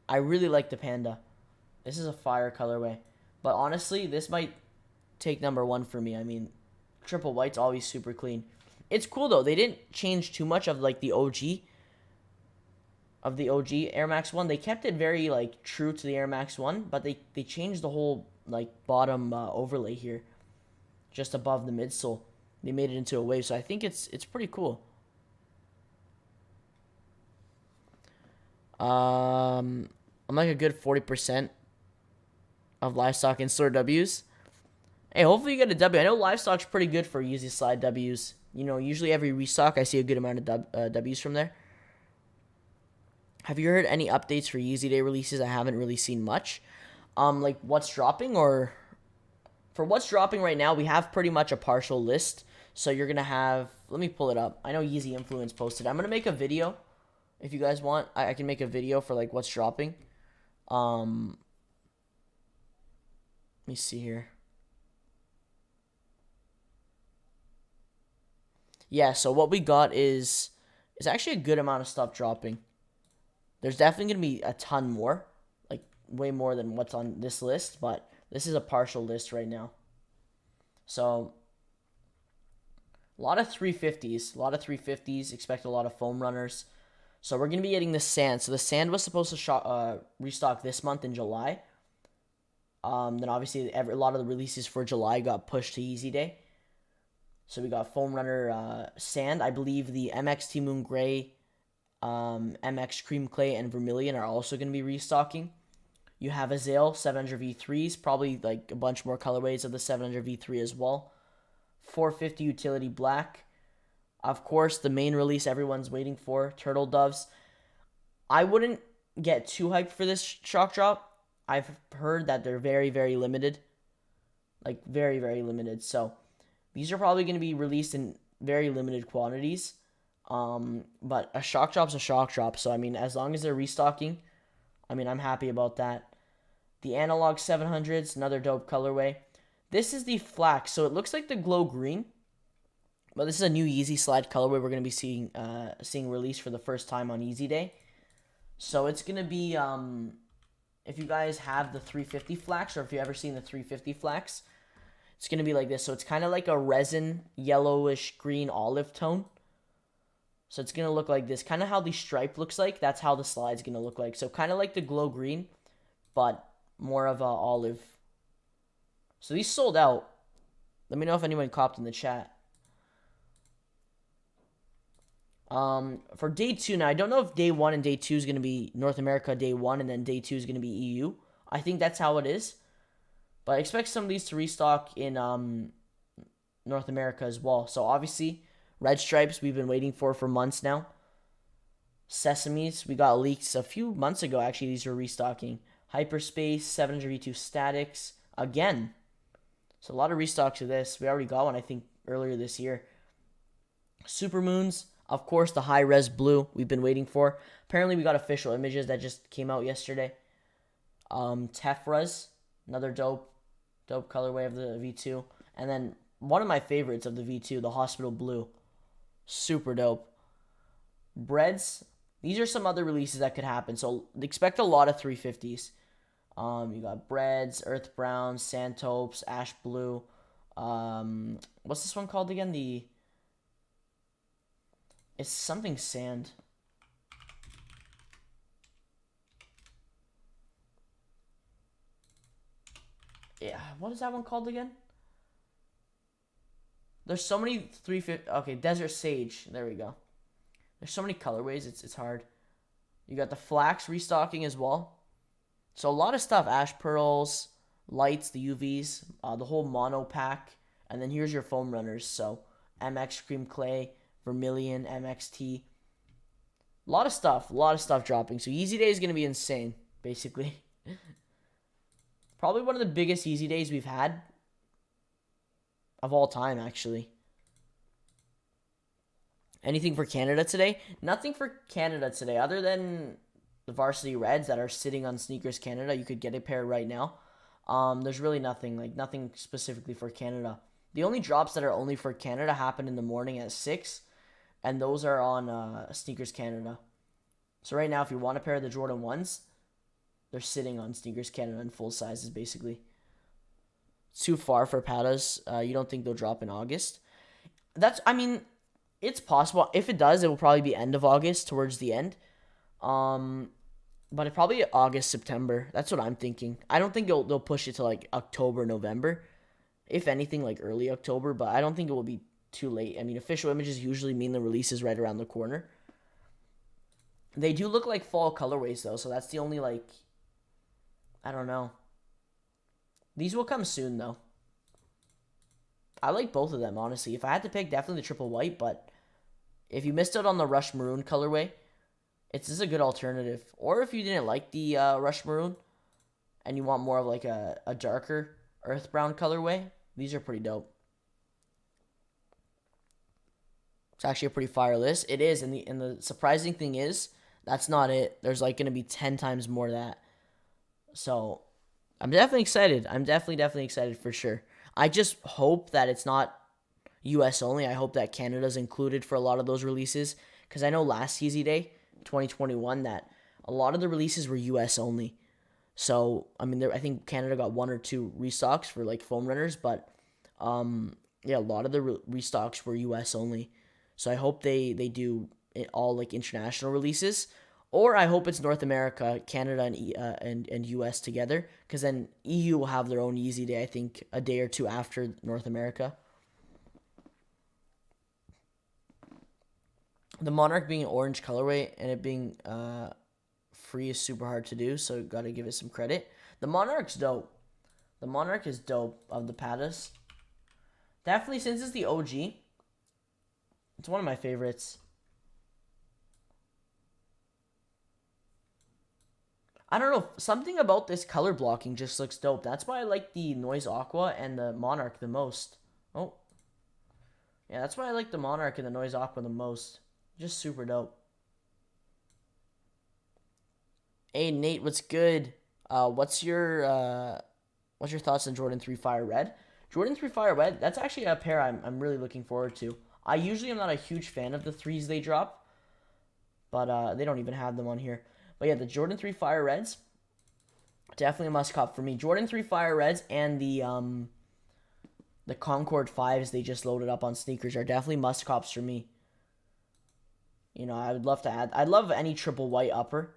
I really like the Panda. This is a fire colorway. But honestly, this might take number one for me. I mean, triple white's always super clean. It's cool though. They didn't change too much of like the OG. Of the OG Air Max 1. They kept it very like true to the Air Max 1, but they changed the whole like bottom overlay here. Just above the midsole. They made it into a wave, so I think it's pretty cool. I'm like a good 40% of Livestock in-store Ws. Hey, hopefully you get a W. I know Livestock's pretty good for Yeezy Slide Ws. Usually every restock I see a good amount of Ws from there. Have you heard any updates for Yeezy Day releases? I haven't really seen much. Like what's dropping or for what's dropping right now, we have pretty much a partial list. So you're going to have, let me pull it up. I know Yeezy Influence posted. I'm going to make a video. If you guys want, I can make a video for like what's dropping. Let me see here. Yeah, so what we got is actually a good amount of stuff dropping. There's definitely going to be a ton more, like way more than what's on this list, but this is a partial list right now. So a lot of 350s, expect a lot of foam runners. So we're going to be getting the sand. So the sand was supposed to restock this month in July. Then obviously a lot of the releases for July got pushed to Easy Day. So we got foam runner sand. I believe the MX Moon Gray, MX Cream Clay, and Vermilion are also going to be restocking. You have Azale 700 V3s, probably like a bunch more colorways of the 700 V3 as well. 450 Utility Black. Of course, the main release everyone's waiting for, Turtle Doves. I wouldn't get too hyped for this shock drop. I've heard that they're very, very limited. Like, very, very limited. So, these are probably going to be released in very limited quantities. But a shock drop's a shock drop. So, I mean, as long as they're restocking, I mean, I'm happy about that. The Analog 700s, another dope colorway. This is the Flax. So, it looks like the Glow Green. But this is a new Yeezy Slide colorway we're going to be seeing released for the first time on Easy Day. So, it's going to be, if you guys have the 350 Flax, or if you've ever seen the 350 Flax, it's going to be like this. So, it's kind of like a resin, yellowish, green, olive tone. So, it's going to look like this. Kind of how the stripe looks like, that's how the slide's going to look like. So, kind of like the Glow Green, but more of a olive. So, these sold out. Let me know if anyone copped in the chat. For day 2, now I don't know if day 1 and day 2 is going to be North America day 1 and then day 2 is going to be EU. I think that's how it is. But I expect some of these to restock in North America as well. So obviously, Red Stripes we've been waiting for months now. Sesames, we got leaks a few months ago. Actually, these are restocking. Hyperspace, 700V2 Statics, again. So a lot of restocks of this. We already got one, I think, earlier this year. Supermoons. Of course, the high-res blue we've been waiting for. Apparently, we got official images that just came out yesterday. Tefras, another dope colorway of the V2. And then one of my favorites of the V2, the Hospital Blue. Super dope. Breads, these are some other releases that could happen. So expect a lot of 350s. You got Breads, Earth Brown, Sandtopes, Ash Blue. What's this one called again? It's something sand. Yeah, what is that one called again? There's so many 350. Okay, Desert Sage. There we go. There's so many colorways. It's hard. You got the Flax restocking as well. So a lot of stuff. Ash Pearls, Lights, the UVs, the whole mono pack, and then here's your foam runners. So MX Cream Clay, Vermilion, MXT. A lot of stuff dropping. So Easy Day is going to be insane, basically. Probably one of the biggest Easy Days we've had of all time, actually. Anything for Canada today? Nothing for Canada today, other than the Varsity Reds that are sitting on Sneakers Canada. You could get a pair right now. There's really nothing specifically for Canada. The only drops that are only for Canada happen in the morning at 6. And those are on Sneakers Canada. So right now, if you want a pair of the Jordan 1s, they're sitting on Sneakers Canada in full sizes, basically. It's too far for Patas. You don't think they'll drop in August? It's possible. If it does, it will probably be end of August, towards the end. But it probably August, September. That's what I'm thinking. I don't think they'll push it to like October, November. If anything, like early October. But I don't think it will be too late. I mean, official images usually mean the release is right around the corner. They do look like fall colorways, though. So that's the only, I don't know. These will come soon, though. I like both of them, honestly. If I had to pick, definitely the triple white. But if you missed out on the Rush Maroon colorway, this is a good alternative. Or if you didn't like the Rush Maroon and you want more of like a darker earth brown colorway. These are pretty dope. It's actually a pretty fire list. It is, and the surprising thing is that's not it. There's like gonna be 10 times more of that. So I'm definitely excited. I'm definitely excited for sure. I just hope that it's not US only. I hope that Canada's included for a lot of those releases, because I know last Yeezy Day 2021 that a lot of the releases were US only. So I mean, I think Canada got 1 or 2 restocks for like foam runners, but yeah, a lot of the restocks were US only. So I hope they do it all like international releases, or I hope it's North America, Canada, and US together, because then EU will have their own Yeezy Day. I think a day or two after North America. The Monarch being an orange colorway and it being free is super hard to do, so got to give it some credit. The Monarch's dope. The Monarch is dope of the Patas. Definitely, since it's the OG, it's one of my favorites. I don't know. Something about this color blocking just looks dope. That's why I like the Noise Aqua and the Monarch the most. Oh. Yeah, that's why I like the Monarch and the Noise Aqua the most. Just super dope. Hey, Nate, what's good? What's your thoughts on Jordan 3 Fire Red? Jordan 3 Fire Red, that's actually a pair I'm really looking forward to. I usually am not a huge fan of the 3s they drop, but they don't even have them on here. But yeah, the Jordan 3 Fire Reds, definitely a must cop for me. Jordan 3 Fire Reds and the Concord 5s they just loaded up on sneakers are definitely must cops for me. You know, I would love to add. I'd love any triple white upper.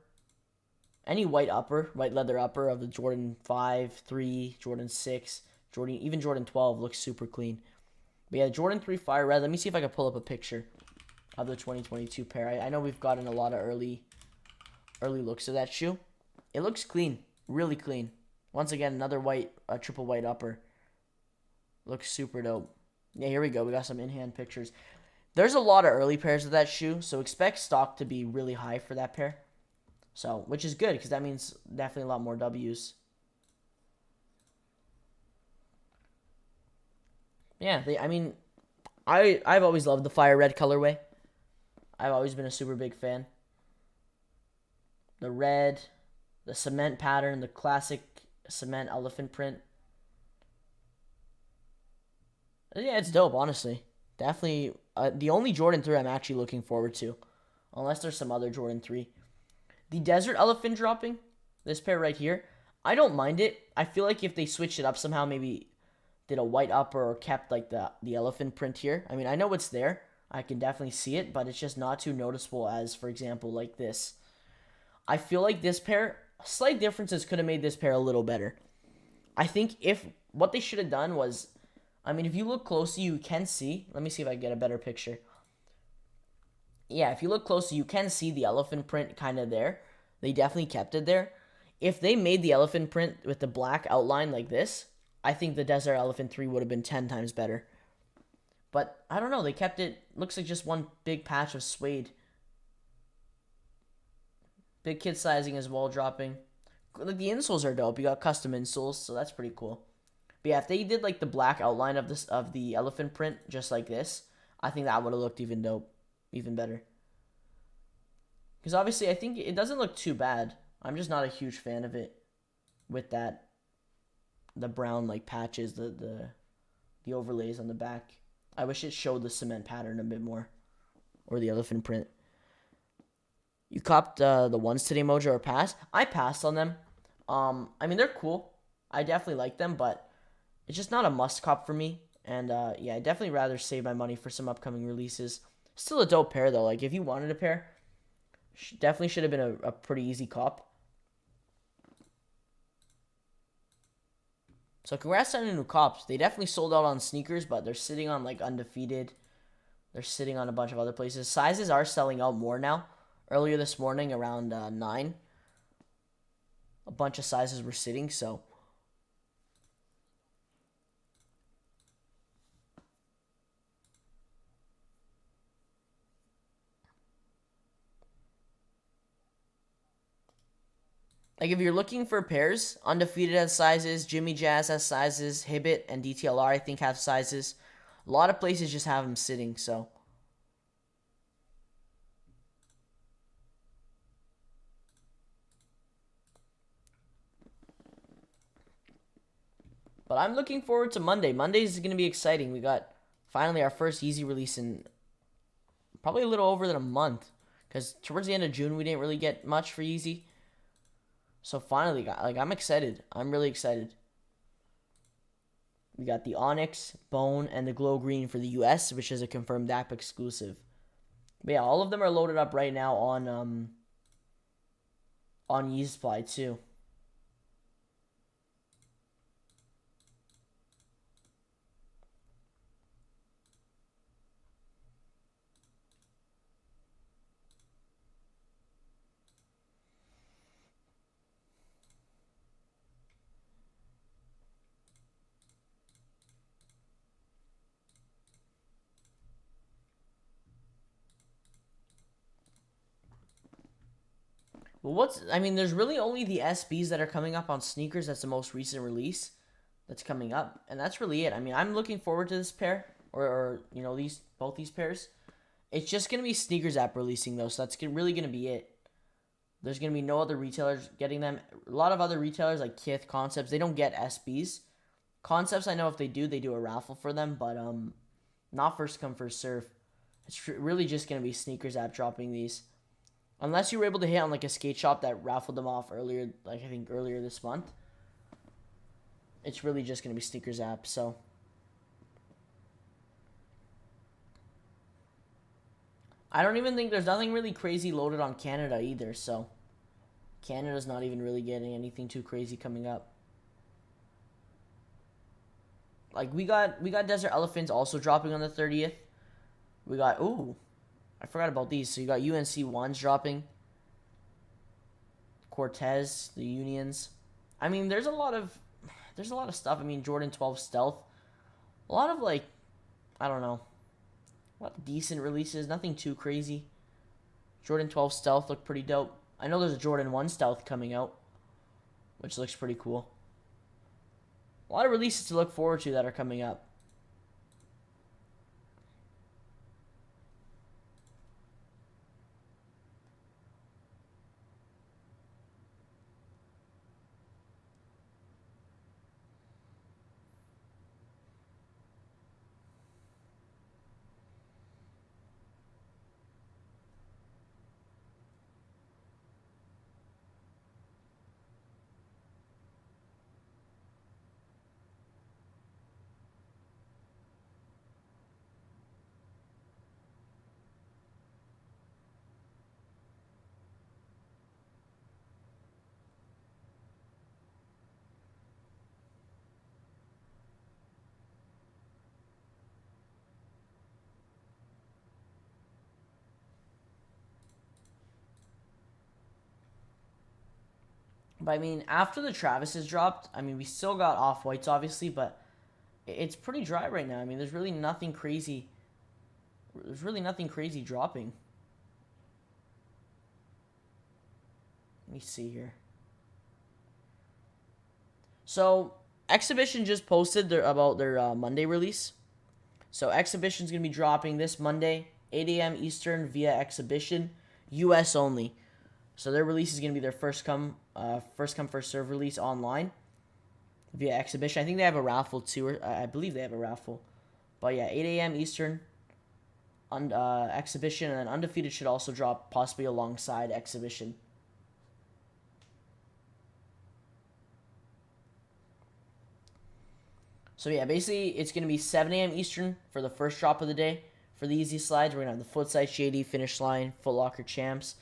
Any white upper, white leather upper of the Jordan 5, 3, Jordan 6, even Jordan 12 looks super clean. But yeah, Jordan 3 Fire Red. Let me see if I can pull up a picture of the 2022 pair. I know we've gotten a lot of early looks of that shoe. It looks clean, really clean. Once again, another triple white upper. Looks super dope. Yeah, here we go. We got some in-hand pictures. There's a lot of early pairs of that shoe, so expect stock to be really high for that pair. So, which is good, because that means definitely a lot more W's. Yeah, I've always loved the Fire Red colorway. I've always been a super big fan. The red, the cement pattern, the classic cement elephant print. Yeah, it's dope, honestly. Definitely the only Jordan 3 I'm actually looking forward to. Unless there's some other Jordan 3. The Desert Elephant dropping, this pair right here, I don't mind it. I feel like if they switched it up somehow, maybe did a white upper or kept like the elephant print here. I mean, I know it's there. I can definitely see it, but it's just not too noticeable as, for example, like this. I feel like this pair, slight differences could have made this pair a little better. I think if what they should have done was, I mean, if you look closely, you can see. Let me see if I get a better picture. Yeah, if you look closely, you can see the elephant print kind of there. They definitely kept it there. If they made the elephant print with the black outline like this, I think the Desert Elephant 3 would have been 10 times better. But I don't know. They kept it. Looks like just one big patch of suede. Big kid sizing as well dropping. Like the insoles are dope. You got custom insoles, so that's pretty cool. But yeah, if they did like the black outline of the elephant print just like this, I think that would have looked even dope, even better. Because obviously, I think it doesn't look too bad. I'm just not a huge fan of it with that, the brown like patches, the overlays on the back. I wish it showed the cement pattern a bit more, or the elephant print. You copped the ones today, Mojo, or passed? I passed on them. I mean, they're cool. I definitely like them, but it's just not a must cop for me. And yeah, I'd definitely rather save my money for some upcoming releases. Still a dope pair, though. Like, if you wanted a pair, definitely should have been a pretty easy cop. So congrats on the new cops. They definitely sold out on sneakers, but they're sitting on like Undefeated. They're sitting on a bunch of other places. Sizes are selling out more now. Earlier this morning, around 9, a bunch of sizes were sitting, so. Like, if you're looking for pairs, Undefeated has sizes, Jimmy Jazz has sizes, Hibbit and DTLR, I think, have sizes. A lot of places just have them sitting, so. But I'm looking forward to Monday. Monday is going to be exciting. We got finally our first Yeezy release in probably a little over than a month. Because towards the end of June, we didn't really get much for Yeezy. So finally, like, I'm excited. I'm really excited. We got the Onyx, Bone, and the Glow Green for the US, which is a confirmed app exclusive. But yeah, all of them are loaded up right now on Yeezy Supply too. Well, I mean, there's really only the SBs that are coming up on sneakers. That's the most recent release that's coming up, and that's really it. I mean, I'm looking forward to this pair, or you know, both these pairs. It's just gonna be SNKRS App releasing those, so that's really gonna be it. There's gonna be no other retailers getting them. A lot of other retailers like Kickz, Concepts, they don't get SBs. Concepts, I know if they do a raffle for them, but not first come first serve. It's really just gonna be SNKRS App dropping these. Unless you were able to hit on like a skate shop that raffled them off earlier, like I think earlier this month. It's really just going to be SNKRS App, so. I don't even think there's nothing really crazy loaded on Canada either, so. Canada's not even really getting anything too crazy coming up. Like, we got Desert Elephants also dropping on the 30th. We got, ooh. I forgot about these. So you got UNC ones dropping. Cortez, the Unions. I mean, there's a lot of stuff. I mean, Jordan 12 Stealth. A lot of like, I don't know. A lot of decent releases. Nothing too crazy. Jordan 12 Stealth look pretty dope. I know there's a Jordan 1 Stealth coming out, which looks pretty cool. A lot of releases to look forward to that are coming up. But I mean, after the Travises dropped, I mean, we still got Off-Whites, obviously, but it's pretty dry right now. I mean, there's really nothing crazy. There's really nothing crazy dropping. Let me see here. So, Exhibition just posted about their Monday release. So, Exhibition's going to be dropping this Monday, 8 a.m. Eastern via Exhibition, US only. So their release is going to be their first come first serve release online via Exhibition. I think they have a raffle too, or I believe they have a raffle. But yeah, 8 a.m. Eastern on Exhibition, and then Undefeated should also drop possibly alongside Exhibition. So yeah, basically it's going to be 7 a.m. Eastern for the first drop of the day. For the easy slides, we're going to have the Footside Shady, Finish Line, Foot Locker Champs.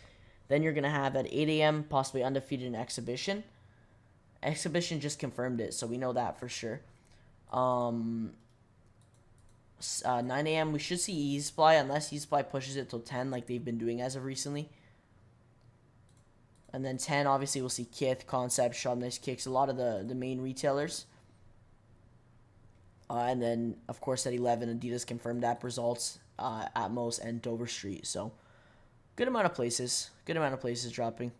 Then you're going to have at 8 a.m. possibly Undefeated in Exhibition. Exhibition just confirmed it, so we know that for sure. 9 a.m. we should see Easy Supply, unless Easy Supply pushes it till 10 like they've been doing as of recently. And then 10, obviously, we'll see Kickz, Concept, Nice Kickz, a lot of the main retailers. And then, of course, at 11, Adidas confirmed app results, Atmos, and Dover Street. So, good amount of places. Good amount of places dropping.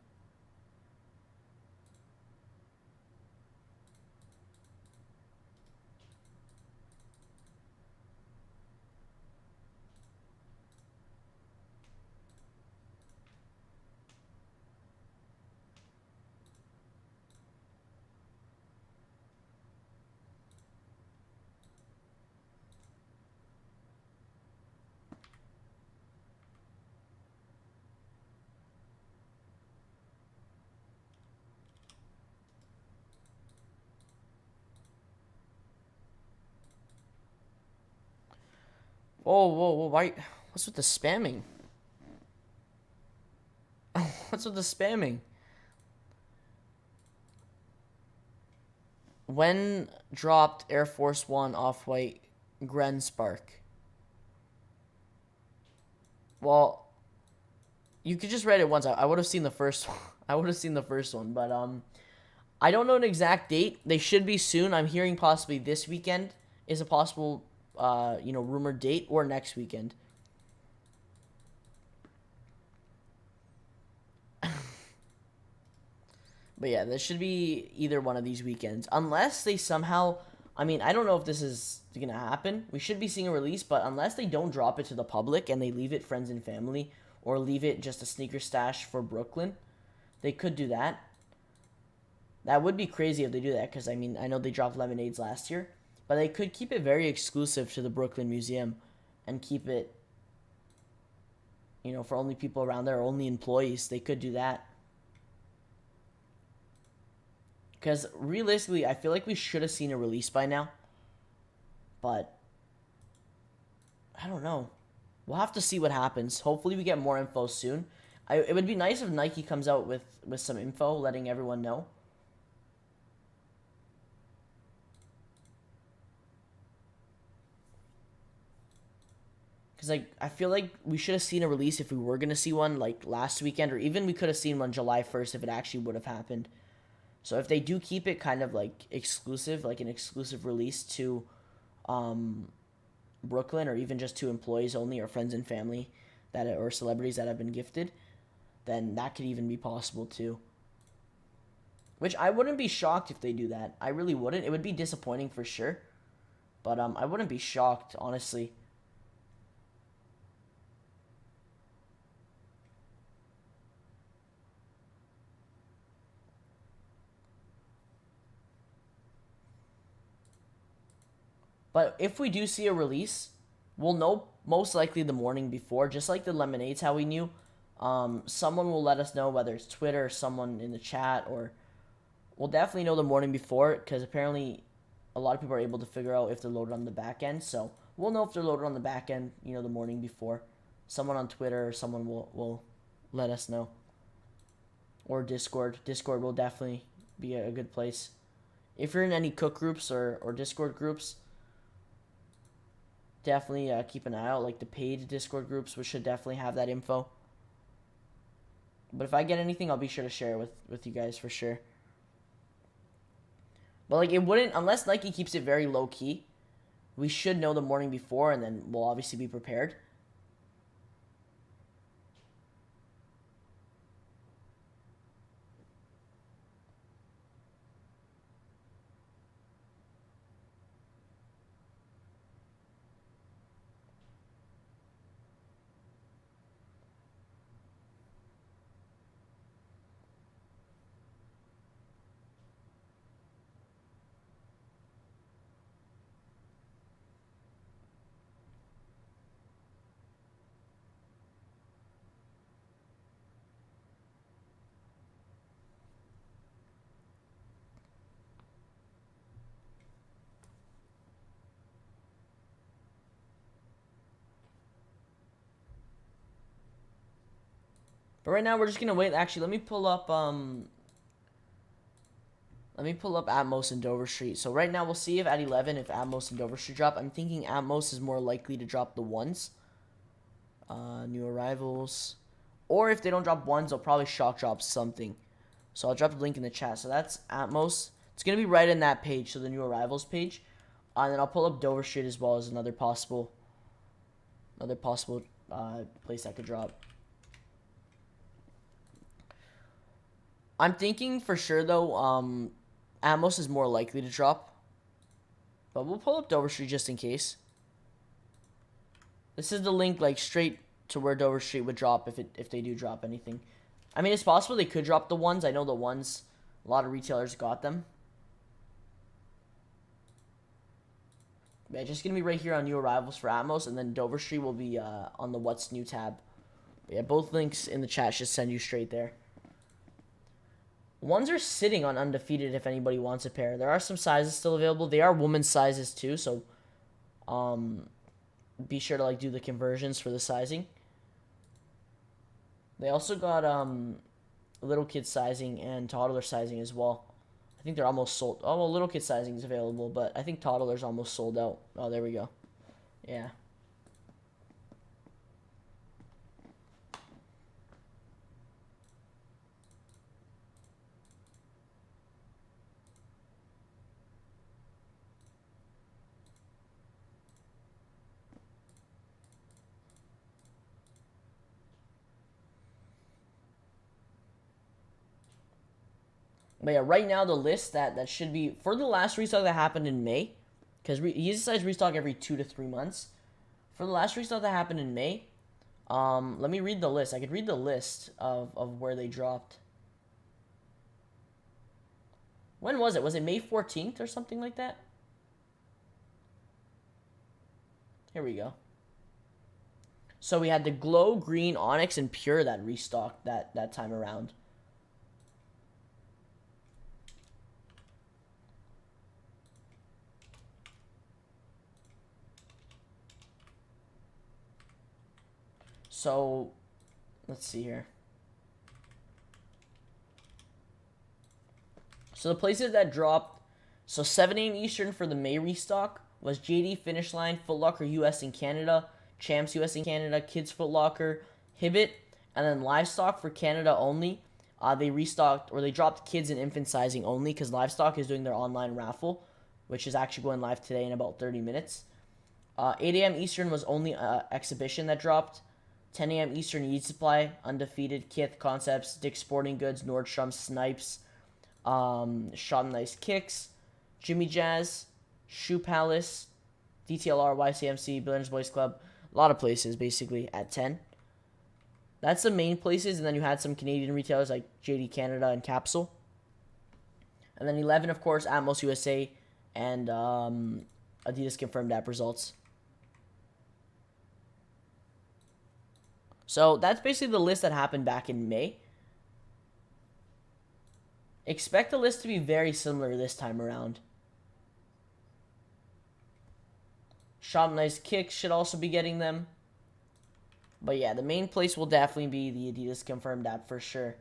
Whoa, whoa, whoa, why? What's with the spamming? What's with the spamming? When dropped Air Force One Off-White Gren Spark? Well, you could just read it once. I would have seen the first one. I would have seen the first one, but I don't know an exact date. They should be soon. I'm hearing possibly this weekend is a possible, rumored date, or next weekend. But yeah, this should be either one of these weekends. Unless they somehow, I mean, I don't know if this is going to happen. We should be seeing a release, but unless they don't drop it to the public and they leave it friends and family, or leave it just a sneaker stash for Brooklyn, they could do that. That would be crazy if they do that, because, I mean, I know they dropped lemonades last year, but they could keep it very exclusive to the Brooklyn Museum and keep it, for only people around there, only employees. They could do that. Because realistically, I feel like we should have seen a release by now. But I don't know. We'll have to see what happens. Hopefully we get more info soon. It would be nice if Nike comes out with some info, letting everyone know. Because I feel like we should have seen a release if we were going to see one, like last weekend. Or even we could have seen one July 1st if it actually would have happened. So if they do keep it kind of like exclusive, like an exclusive release to Brooklyn, or even just to employees only, or friends and family or celebrities that have been gifted, then that could even be possible too. Which I wouldn't be shocked if they do that. I really wouldn't. It would be disappointing for sure. But I wouldn't be shocked, honestly. But if we do see a release, we'll know most likely the morning before, just like the lemonades, how we knew. Someone will let us know, whether it's Twitter or someone in the chat, or we'll definitely know the morning before, because apparently a lot of people are able to figure out if they're loaded on the back end. So we'll know if they're loaded on the back end, the morning before. Someone on Twitter or someone will let us know. Or Discord. Discord will definitely be a good place. If you're in any cook groups or Discord groups, definitely keep an eye out. Like the paid Discord groups, which should definitely have that info. But if I get anything, I'll be sure to share it with you guys for sure. But like, it wouldn't, unless Nike keeps it very low key, we should know the morning before, and then we'll obviously be prepared. But right now we're just gonna wait. Actually, let me pull up Atmos and Dover Street. So right now we'll see if at 11 if Atmos and Dover Street drop. I'm thinking Atmos is more likely to drop the ones. New arrivals. Or if they don't drop ones, they'll probably shock drop something. So I'll drop the link in the chat. So that's Atmos. It's gonna be right in that page, so the new arrivals page. And then I'll pull up Dover Street as well as another possible place that could drop. I'm thinking for sure though, Atmos is more likely to drop. But we'll pull up Dover Street just in case. This is the link like straight to where Dover Street would drop if they do drop anything. I mean, it's possible they could drop the ones. I know the ones, a lot of retailers got them. Yeah, just going to be right here on new arrivals for Atmos, and then Dover Street will be on the What's New tab. But yeah, both links in the chat should send you straight there. Ones are sitting on Undefeated if anybody wants a pair. There are some sizes still available. They are women's sizes too, so be sure to like do the conversions for the sizing. They also got little kid sizing and toddler sizing as well. I think they're almost sold. Oh, well, little kid sizing is available, but I think toddler's almost sold out. Oh, there we go. Yeah. But yeah, right now the list that should be for the last restock that happened in May, because he decides restock every 2 to 3 months. For the last restock that happened in May, let me read the list. I could read the list of where they dropped. When was it? Was it May 14th or something like that? Here we go. So we had the Glow, Green, Onyx, and Pure that restocked that time around. So, let's see here. So the places that dropped, so 7 AM Eastern for the May restock was JD, Finish Line, Foot Locker US and Canada, Champs US and Canada, Kids Foot Locker, Hibbett, and then Livestock for Canada only. They restocked, or they dropped kids and infant sizing only because Livestock is doing their online raffle, which is actually going live today in about 30 minutes. 8 AM Eastern was only exhibition that dropped. 10 AM Eastern, Yeet Supply, Undefeated, Kickz, Concepts, Dick's Sporting Goods, Nordstrom, Snipes, Shot Nice Kickz, Jimmy Jazz, Shoe Palace, DTLR, YCMC, Billionaires Boys Club, a lot of places basically at 10. That's the main places, and then you had some Canadian retailers like JD Canada and Capsule. And then 11, of course, Atmos USA and Adidas confirmed app results. So that's basically the list that happened back in May. Expect the list to be very similar this time around. Shop Nice Kickz should also be getting them. But yeah, the main place will definitely be the Adidas confirmed app for sure.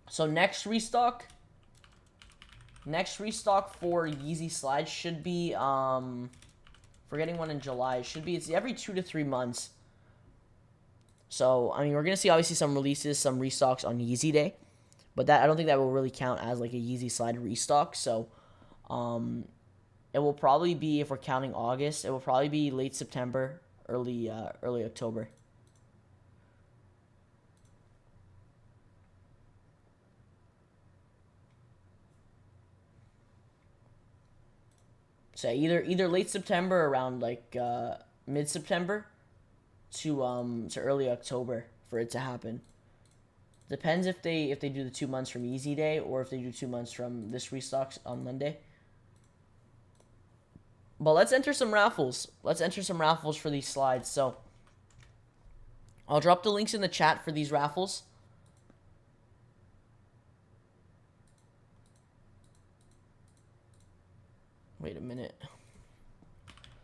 So next restock for Yeezy Slides should be, for getting one in July, it's every 2 to 3 months. So, I mean, we're going to see obviously some releases, some restocks on Yeezy Day. But that I don't think that will really count as like a Yeezy Slide restock. So, it will probably be, if we're counting August, it will probably be late September, early October. So either late September, around like mid-September, to early October for it to happen. Depends if they do the 2 months from Yeezy Day or if they do 2 months from this restocks on Monday. But let's enter some raffles. Let's enter some raffles for these slides. So I'll drop the links in the chat for these raffles. Wait a minute.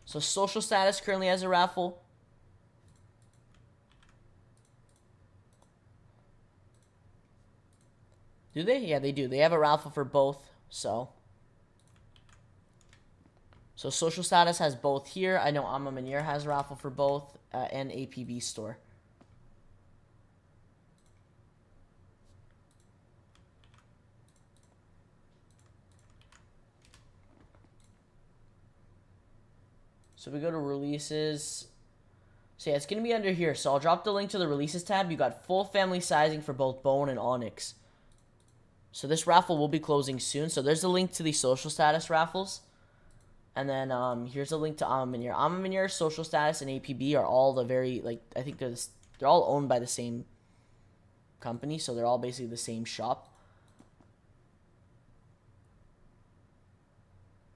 So Social Status currently has a raffle. Do they? Yeah, they do. They have a raffle for both. So Social Status has both here. I know Amma Manir has a raffle for both, and APB Store. So we go to releases. So yeah, it's going to be under here. So I'll drop the link to the releases tab. You got full family sizing for both Bone and Onyx. So this raffle will be closing soon. So there's a link to the Social Status raffles. And then here's a link to Amma Manir. Amma Manir, Social Status, and APB are all the very, like, I think they're all owned by the same company. So they're all basically the same shop.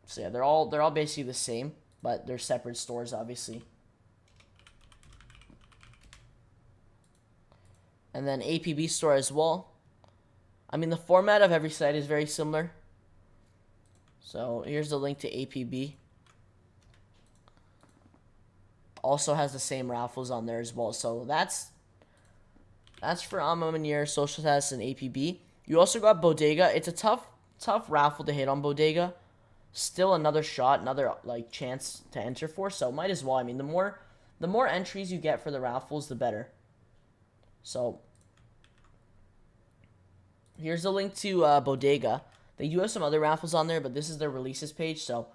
So yeah, they're all basically the same, but they're separate stores, obviously. And then APB store as well. I mean, the format of every site is very similar. So here's the link to APB. Also has the same raffles on there as well. So that's for AM Social Status and APB. You also got Bodega. It's a tough raffle to hit on Bodega. Still another shot, another like chance to enter for. So might as well. I mean, the more entries you get for the raffles, the better. So here's the link to Bodega. They do have some other raffles on there, but this is their releases page. So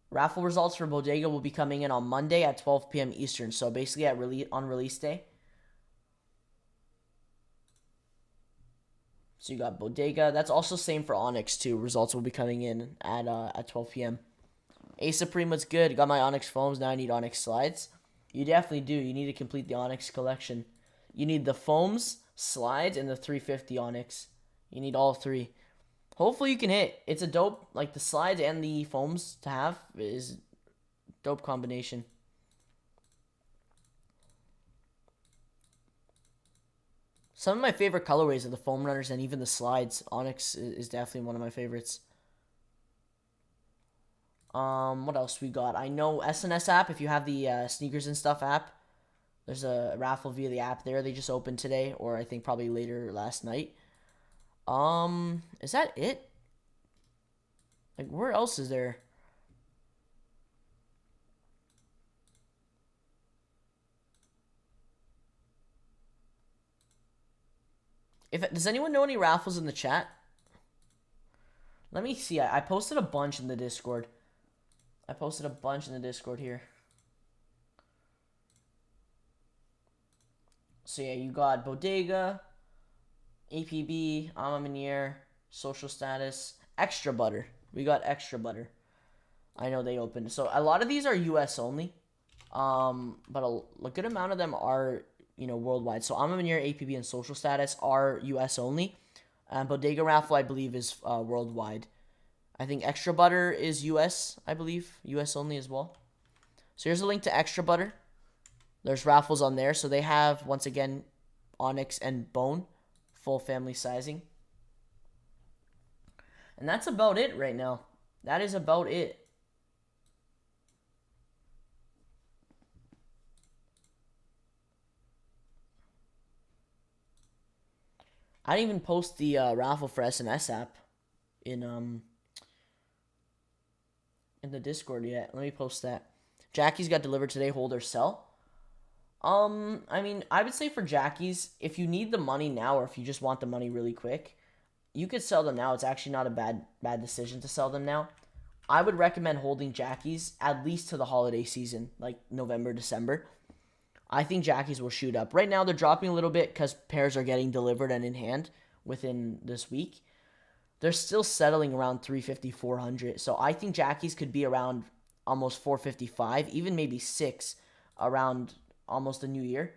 raffle results for Bodega will be coming in on Monday at 12 p.m. Eastern. So basically on release day. So you got Bodega. That's also same for Onyx too. Results will be coming in at 12 p.m. A Supreme was good. Got my Onyx foams. Now I need Onyx slides. You definitely do. You need to complete the Onyx collection. You need the foams, slides, and the 350 Onyx. You need all three. Hopefully you can hit. It's a dope, like the slides and the foams to have is dope combination. Some of my favorite colorways are the foam runners and even the slides. Onyx is definitely one of my favorites. What else we got? I know SNS app, if you have the sneakers and stuff app, there's a raffle via the app there. They just opened today, or I think probably later last night. Is that it? Like, where else is there? Does anyone know any raffles in the chat? Let me see. I posted a bunch in the Discord. Here. So yeah, you got Bodega, APB, AM Social Status, Extra Butter. We got Extra Butter. I know they opened. So a lot of these are US only. But a good amount of them are, worldwide. So AM APB, and Social Status are US only. Bodega Raffle, I believe, is worldwide. I think Extra Butter is US, I believe. US only as well. So here's a link to Extra Butter. There's raffles on there. So they have, once again, Onyx and Bone. Full family sizing. And that's about it right now. That is about it. I didn't even post the raffle for SNS app in the Discord yet. Let me post that. Jackie's got delivered today. Hold or sell. I mean, I would say for Jackie's, if you need the money now or if you just want the money really quick, you could sell them now. It's actually not a bad decision to sell them now. I would recommend holding Jackie's at least to the holiday season, like November, December. I think Jackie's will shoot up. Right now, they're dropping a little bit because pairs are getting delivered and in hand within this week. They're still settling around 350, 400. So I think Jackie's could be around almost 455, even maybe 6 around almost the new year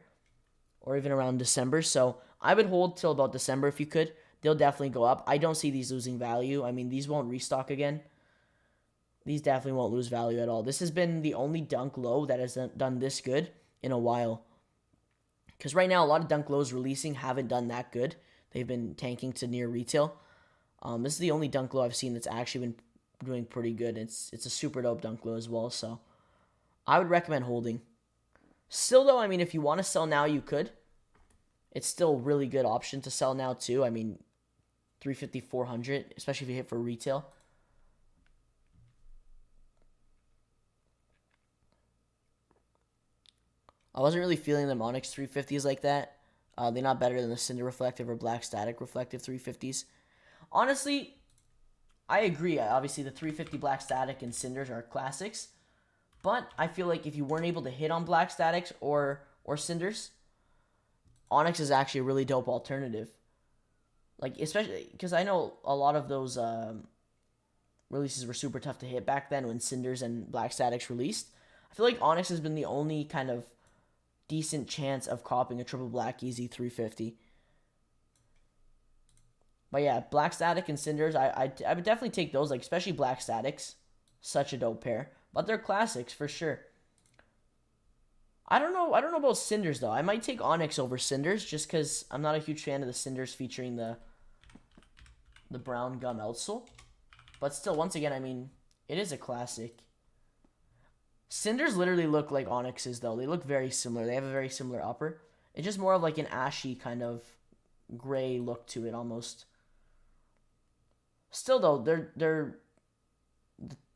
or even around December. So I would hold till about December if you could. They'll definitely go up. I don't see these losing value. I mean, these won't restock again. These definitely won't lose value at all. This has been the only dunk low that has done this good in a while. Because right now, a lot of dunk lows releasing haven't done that good. They've been tanking to near retail. This is the only dunk low I've seen that's actually been doing pretty good. It's a super dope dunk low as well. So I would recommend holding. Still, though, I mean, if you want to sell now, you could. It's still a really good option to sell now, too. I mean, 350, 400, especially if you hit for retail. I wasn't really feeling them Onyx 350s like that. They're not better than the Cinder Reflective or Black Static Reflective 350s. Honestly, I agree. Obviously, the 350 Black Static and Cinders are classics. But I feel like if you weren't able to hit on Black Statics or Cinders, Onyx is actually a really dope alternative. Like, especially because I know a lot of those releases were super tough to hit back then when Cinders and Black Statics released. I feel like Onyx has been the only kind of decent chance of copping a triple black easy 350. But yeah, Black Static and Cinders, I would definitely take those, like especially Black Statics. Such a dope pair. But they're classics for sure. I don't know. I don't know about Cinders though. I might take Onyx over Cinders just because I'm not a huge fan of the Cinders featuring the brown gum outsole. But still, once again, I mean, it is a classic. Cinders literally look like Onyxes though. They look very similar. They have a very similar upper. It's just more of like an ashy kind of gray look to it almost. Still though, they're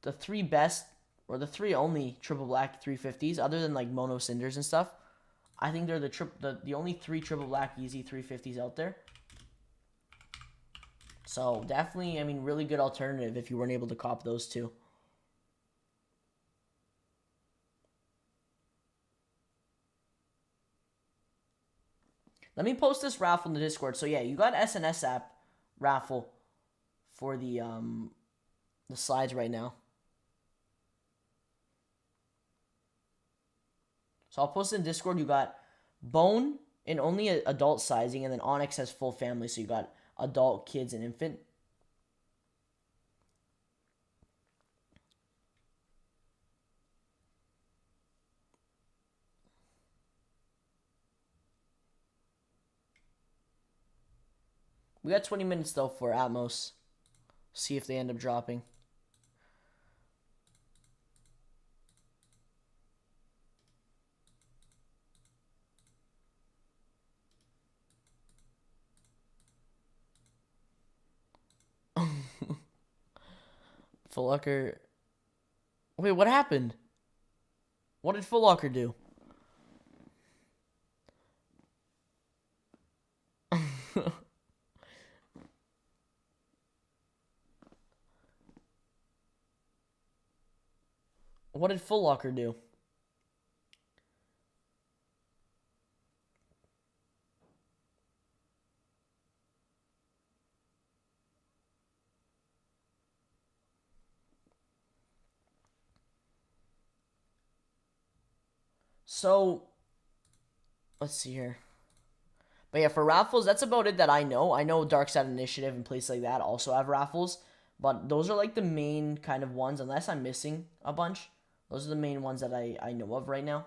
the three best or the three only triple black 350s other than like mono Cinders and stuff. I think they're the only three triple black easy 350s out there. So definitely, I mean, really good alternative if you weren't able to cop those two. Let me post this raffle in the Discord. So yeah, you got SNS app raffle for the slides right now. So I'll post it in Discord. You got Bone in only adult sizing, and then Onyx has full family. So you got adult, kids, and infant. We got 20 minutes though for Atmos. See if they end up dropping. Foot Locker. Wait, what happened? What did Foot Locker do? What did Foot Locker do? So, let's see here. But yeah, for raffles, that's about it that I know. I know Dark Side Initiative and places like that also have raffles. But those are like the main kind of ones, unless I'm missing a bunch. Those are the main ones that I know of right now.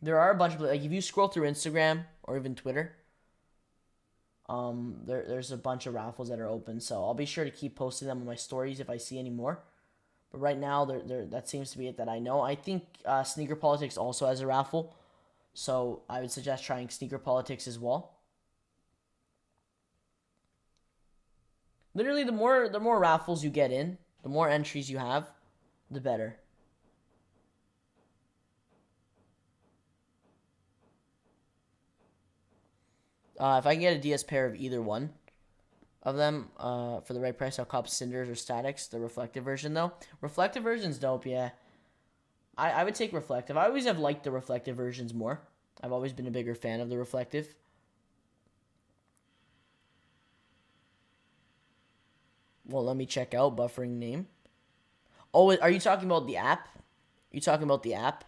There are a bunch of, like, if you scroll through Instagram or even Twitter, there's a bunch of raffles that are open. So I'll be sure to keep posting them on my stories if I see any more. But right now, that seems to be it that I know. I think Sneaker Politics also has a raffle. So I would suggest trying Sneaker Politics as well. Literally, the more raffles you get in, the more entries you have, the better. If I can get a DS pair of either one of them for the right price, I'll cop Cinders or Statics, the reflective version though. Reflective version's dope, yeah. I would take reflective. I always have liked the reflective versions more. I've always been a bigger fan of the reflective. Well, let me check out buffering name. Oh, are you talking about the app? You talking about the app?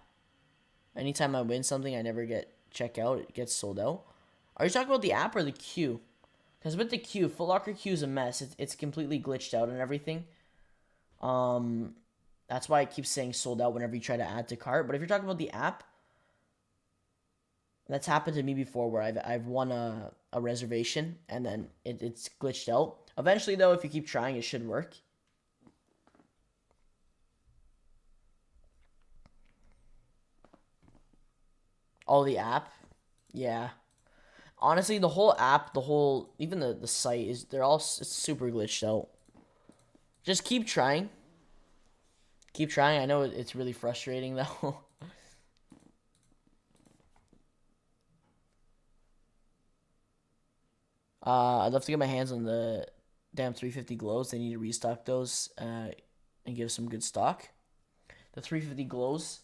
Anytime I win something, I never get check out. It gets sold out. Are you talking about the app or the queue? Because with the queue, Foot Locker queue is a mess. It's completely glitched out and everything. That's why it keeps saying sold out whenever you try to add to cart. But if you're talking about the app, that's happened to me before where I've won a reservation and then it's glitched out. Eventually, though, if you keep trying, it should work. Oh, the app? Yeah. Honestly, the whole app, even the site, they're all super glitched out. Just keep trying. Keep trying. I know it's really frustrating, though. I'd love to get my hands on the damn 350 glows. They need to restock those and give some good stock. The 350 glows.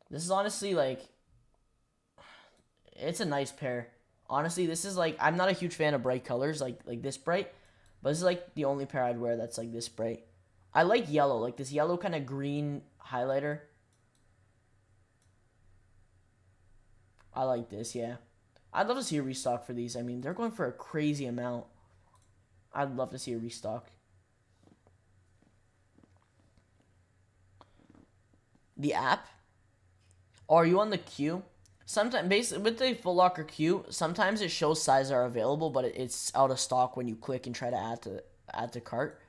This is honestly like, it's a nice pair. Honestly, this is like, I'm not a huge fan of bright colors like this bright, but this is like the only pair I'd wear that's like this bright. I like yellow, like this yellow kind of green highlighter. I like this, yeah. I'd love to see a restock for these. I mean, they're going for a crazy amount. I'd love to see a restock. The app? Or are you on the queue? Sometimes, basically, with the Foot Locker queue, sometimes it shows sizes are available, but it's out of stock when you click and try to add to cart.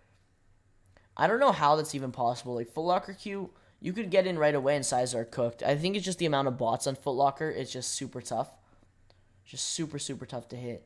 I don't know how that's even possible. Like, Foot Locker queue, you could get in right away and sizes are cooked. I think it's just the amount of bots on Foot Locker. It's just super tough. Just super, super tough to hit.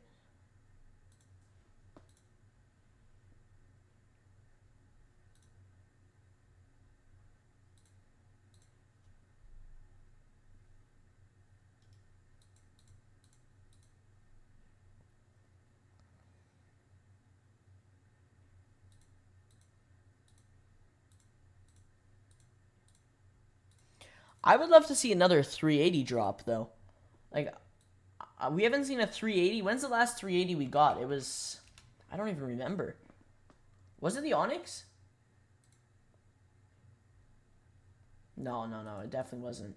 I would love to see another 380 drop, though. Like, we haven't seen a 380. When's the last 380 we got? It was... I don't even remember. Was it the Onyx? No, it definitely wasn't.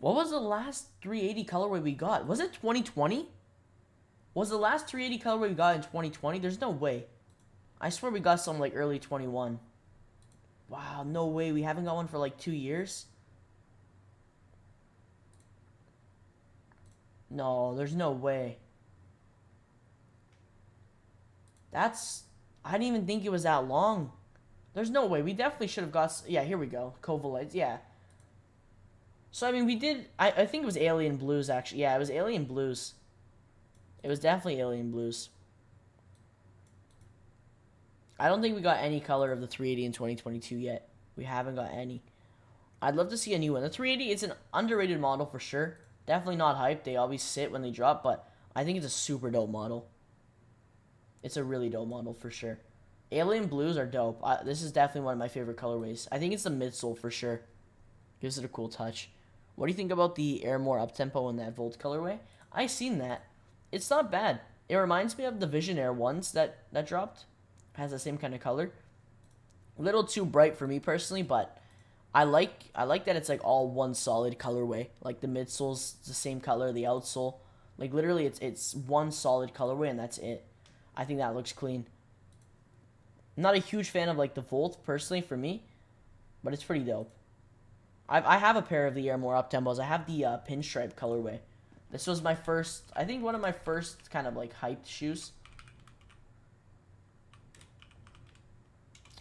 What was the last 380 colorway we got? Was it 2020? Was the last 380 colorway we got in 2020? There's no way. I swear we got some, like, early 21. Wow, no way. We haven't got one for, like, 2 years? No, there's no way. That's... I didn't even think it was that long. There's no way. We definitely should have got... Yeah, here we go. Covalites, yeah. So, I mean, we did... I think it was Alien Blues, actually. Yeah, it was Alien Blues. It was definitely Alien Blues. I don't think we got any color of the 380 in 2022 yet. We haven't got any. I'd love to see a new one. The 380 is an underrated model for sure. Definitely not hyped. They always sit when they drop, but I think it's a super dope model. It's a really dope model for sure. Alien Blues are dope. This is definitely one of my favorite colorways. I think it's the midsole for sure. Gives it a cool touch. What do you think about the Air More Uptempo in that Volt colorway? I seen that. It's not bad. It reminds me of the Vision Air ones that dropped. Has the same kind of color. A little too bright for me personally, but I like that it's like all one solid colorway. Like the midsole's the same color, the outsole. Like literally it's one solid colorway and that's it. I think that looks clean. I'm not a huge fan of like the Volt personally for me, but it's pretty dope. I have a pair of the Air More Uptempos. I have the pinstripe colorway. This was my first, I think one of my first kind of like hyped shoes.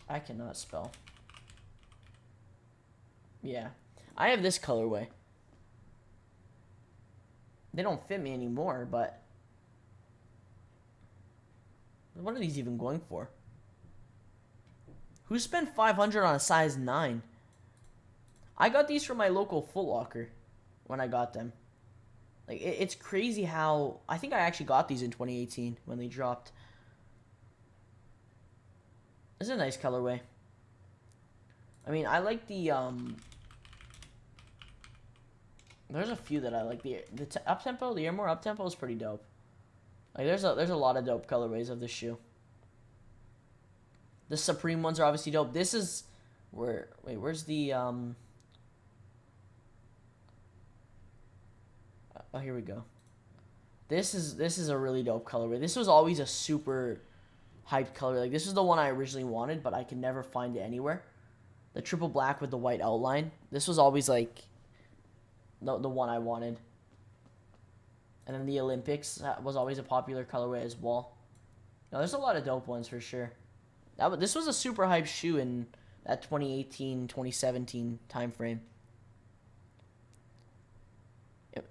I cannot spell. Yeah. I have this colorway. They don't fit me anymore, but... What are these even going for? Who spent $500 on a size 9? I got these from my local Foot Locker when I got them. Like, it's crazy how... I think I actually got these in 2018 when they dropped. This is a nice colorway. I mean, I like the, there's a few that I like. The Uptempo, the Air More Uptempo is pretty dope. Like, there's a lot of dope colorways of this shoe. The Supreme ones are obviously dope. This is, where's the, oh, here we go. This is a really dope colorway. This was always a super... hyped color. Like, this is the one I originally wanted, but I could never find it anywhere. The triple black with the white outline. This was always, like, the one I wanted. And then the Olympics was always a popular colorway as well. Now, there's a lot of dope ones for sure. This was a super hyped shoe in that 2018, 2017 time frame.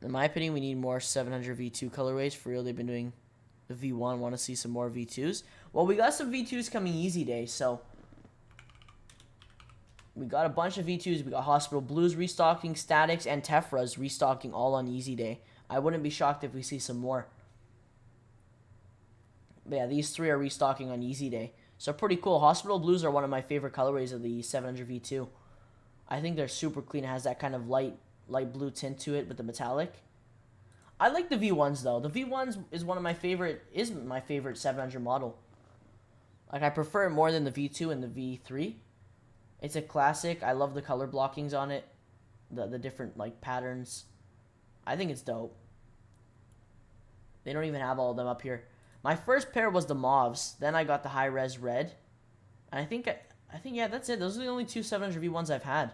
In my opinion, we need more 700 V2 colorways. For real, they've been doing... The V1, want to see some more V2s? Well, we got some V2s coming easy day, so... We got a bunch of V2s. We got Hospital Blues restocking, Statics, and Tefras restocking all on easy day. I wouldn't be shocked if we see some more. But yeah, these three are restocking on easy day. So pretty cool. Hospital Blues are one of my favorite colorways of the 700 V2. I think they're super clean. It has that kind of light blue tint to it with the metallic. I like the V1s though. The V1s is my favorite 700 model. Like, I prefer it more than the V2 and the V3. It's a classic. I love the color blockings on it. The different like patterns. I think it's dope. They don't even have all of them up here. My first pair was the mauves. Then I got the high res red. And I think yeah, that's it. Those are the only two 700 V1s I've had.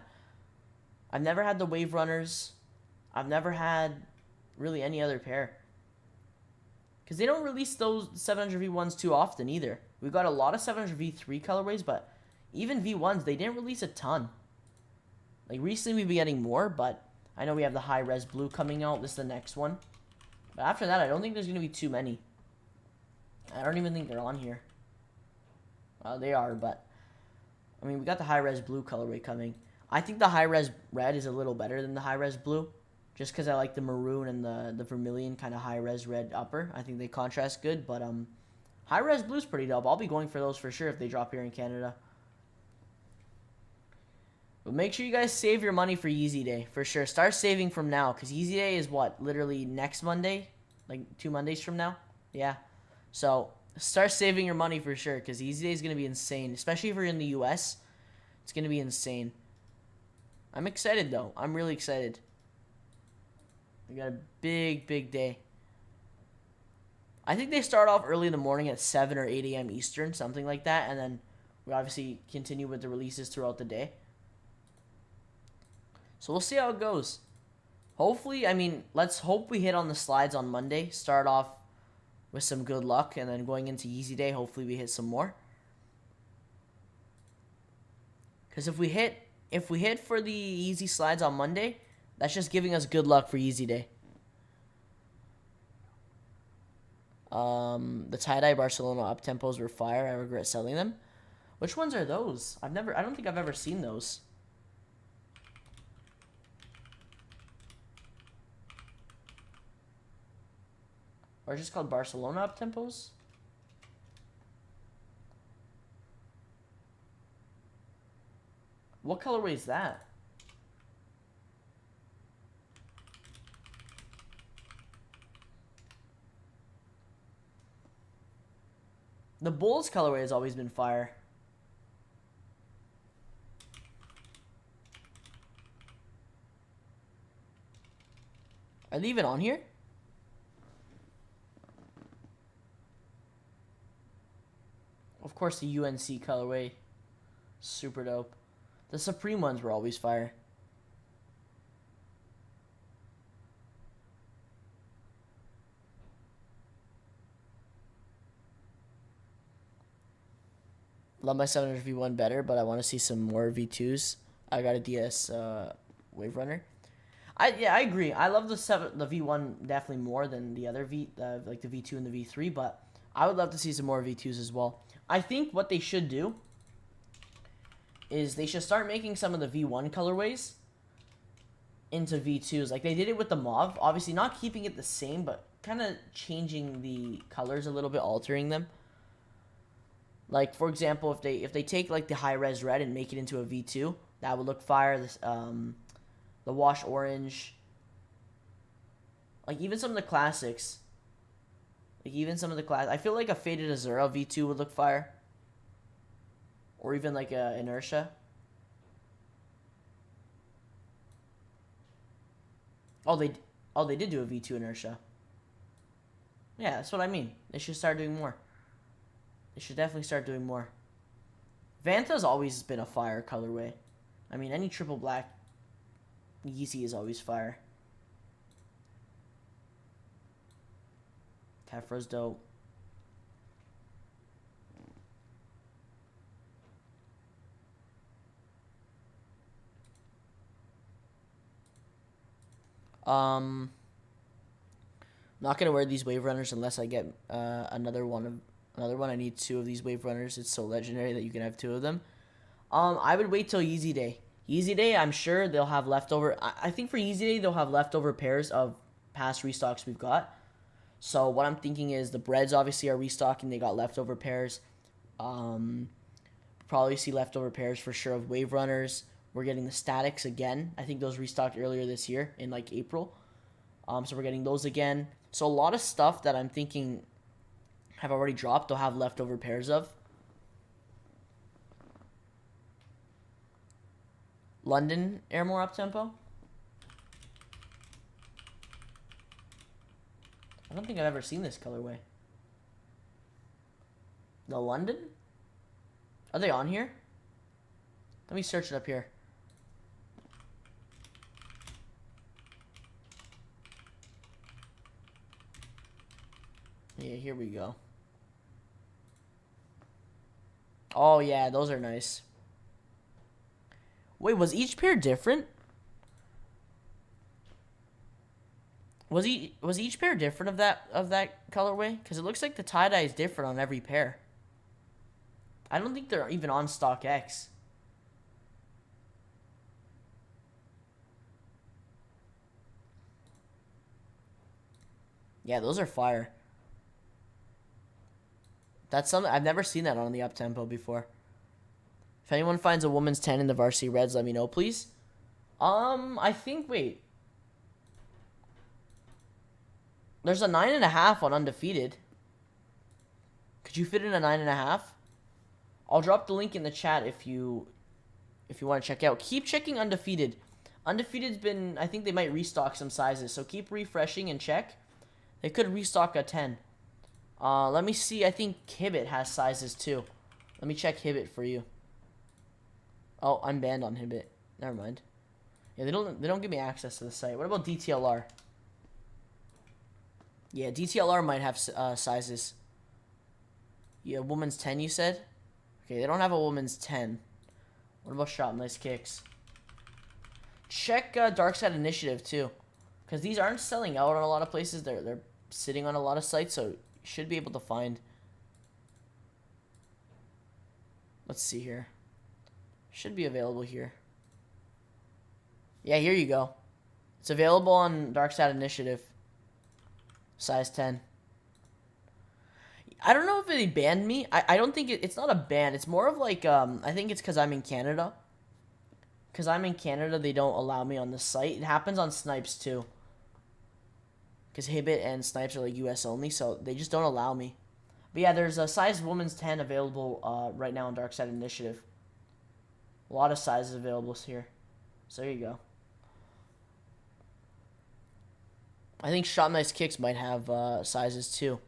I've never had the wave runners. I've never had really any other pair. Because they don't release those 700 V1s too often either. We got a lot of 700 V3 colorways, but even V1s, they didn't release a ton. Like recently we've been getting more, but I know we have the high res blue coming out. This is the next one. But after that, I don't think there's going to be too many. I don't even think they're on here. They are, but I mean, we got the high res blue colorway coming. I think the high res red is a little better than the high res blue, just because I like the maroon and the vermilion kind of high res red upper. I think they contrast good, but high res blue is pretty dope. I'll be going for those for sure if they drop here in Canada. But make sure you guys save your money for Yeezy Day for sure. Start saving from now, because Yeezy Day is what, literally next Monday, like 2 Mondays from now. Yeah. So start saving your money for sure, because Yeezy Day is going to be insane. Especially if you're in the US. It's going to be insane. I'm excited, though. I'm really excited. We got a big, big day. I think they start off early in the morning at 7 or 8 a.m. Eastern, something like that. And then we obviously continue with the releases throughout the day. So we'll see how it goes. Hopefully, I mean, let's hope we hit on the slides on Monday. Start off with some good luck, and then going into Yeezy Day, hopefully we hit some more. Because if we hit for the Yeezy slides on Monday, that's just giving us good luck for Yeezy Day. The tie-dye Barcelona up-tempos were fire. I regret selling them. Which ones are those? I don't think I've ever seen those. Or just called Barcelona up-tempos? What colorway is that? The Bulls colorway has always been fire. Are they even on here? Of course, the UNC colorway. Super dope. The Supreme ones were always fire. Love my 700 V1 better, but I want to see some more V2s. I got a DS Wave Runner. I agree. I love the V1 definitely more than the other like the V2 and the V3, but I would love to see some more V2s as well. I think what they should do is they should start making some of the V1 colorways into V2s. Like they did it with the mauve. Obviously not keeping it the same, but kind of changing the colors a little bit, altering them. Like, for example, if they take like the high res red and make it into a V2, that would look fire. This the wash orange. Like even some of the classics. I feel like a faded Azura V2 would look fire. Or even like a Inertia. Oh, they did do a V2 Inertia. Yeah, that's what I mean. They should start doing more. They should definitely start doing more. Vanta's always been a fire colorway. I mean, any triple black Yeezy is always fire. Tefra's dope. Not gonna wear these wave runners unless I get another one. I need 2 of these wave runners. It's so legendary that you can have 2 of them. I would wait till Yeezy Day. Yeezy Day, I'm sure they'll have leftover. I think for Yeezy Day they'll have leftover pairs of past restocks we've got. So what I'm thinking is the breads obviously are restocking. They got leftover pairs. Probably see leftover pairs for sure of wave runners. We're getting the statics again. I think those restocked earlier this year in like April. So we're getting those again. So a lot of stuff that I'm thinking have already dropped, they'll have leftover pairs of. London Airmore up-tempo. I don't think I've ever seen this colorway. The London? Are they on here? Let me search it up here. Yeah, here we go. Oh, yeah, those are nice. Wait, was each pair different? Was each pair different of that colorway? Because it looks like the tie-dye is different on every pair. I don't think they're even on StockX. Yeah, those are fire. That's something I've never seen that on the up tempo before. If anyone finds a woman's 10 in the Varsity Reds, let me know, please. I think, wait. There's a 9.5 on Undefeated. Could you fit in a 9.5? I'll drop the link in the chat if you want to check out. Keep checking Undefeated. Undefeated's been, I think they might restock some sizes, so keep refreshing and check. They could restock a 10. Let me see. I think Hibbit has sizes too. Let me check Hibbit for you. Oh, I'm banned on Hibbit. Never mind. Yeah, they don't give me access to the site. What about DTLR? Yeah, DTLR might have sizes. Yeah, woman's 10 you said? Okay, they don't have a woman's 10. What about Shop Nice Kickz? Check Dark Side Initiative too. Because these aren't selling out on a lot of places. They're sitting on a lot of sites, so you should be able to find. Let's see here. Should be available here. Yeah, here you go. It's available on Dark Side Initiative. Size 10. I don't know if they banned me. I don't think it's not a ban. It's more of like, I think it's because I'm in Canada. Because I'm in Canada, they don't allow me on the site. It happens on Snipes too. Because Hibbit and Snipes are like US only, so they just don't allow me. But yeah, there's a size woman's 10 available right now on Dark Side Initiative. A lot of sizes available here. So there you go. I think Shop Nice Kickz might have sizes too.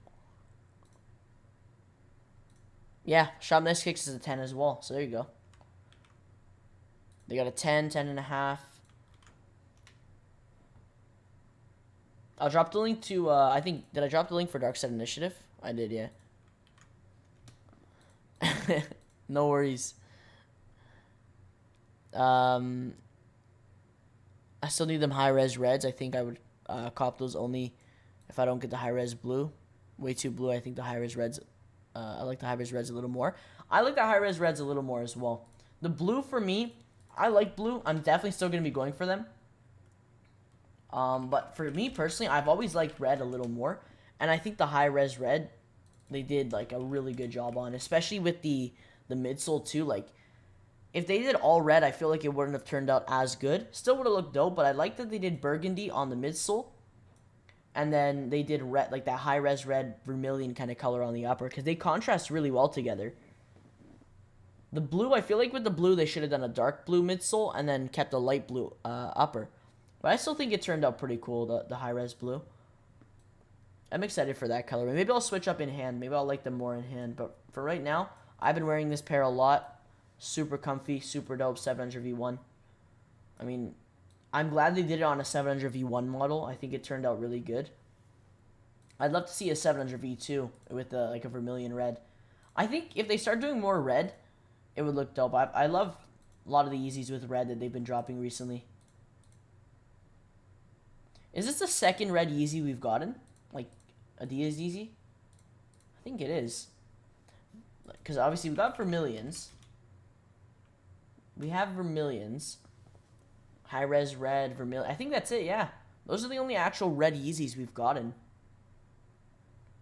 Yeah, Shop Nice Kickz is a 10 as well. So there you go. They got a 10, 10.5. I'll drop the link to, I think, did I drop the link for Dark Side Initiative? I did, yeah. No worries. I still need them high-res reds. I think I would cop those only if I don't get the high-res blue. Way too blue. I think the high-res reds, I like the high-res reds a little more. I like the high-res reds a little more as well. The blue for me, I like blue. I'm definitely still going to be going for them. But for me personally, I've always liked red a little more. And I think the high-res red, they did like a really good job on, especially with the midsole too. Like, if they did all red, I feel like it wouldn't have turned out as good. Still would have looked dope, but I like that they did burgundy on the midsole. And then they did red, like that high-res red vermilion kind of color on the upper, because they contrast really well together. The blue, I feel like with the blue, they should have done a dark blue midsole and then kept a light blue upper. But I still think it turned out pretty cool, the high-res blue. I'm excited for that color. Maybe I'll switch up in hand. Maybe I'll like them more in hand. But for right now, I've been wearing this pair a lot. Super comfy, super dope, 700 V1. I mean, I'm glad they did it on a 700 V1 model. I think it turned out really good. I'd love to see a 700 V2 with like a vermilion red. I think if they start doing more red, it would look dope. I love a lot of the Yeezys with red that they've been dropping recently. Is this the second red Yeezy we've gotten? Like, Adidas Yeezy? I think it is. Because obviously we got vermilions. We have vermilions. High-res red, vermilion. I think that's it, yeah. Those are the only actual red Yeezys we've gotten.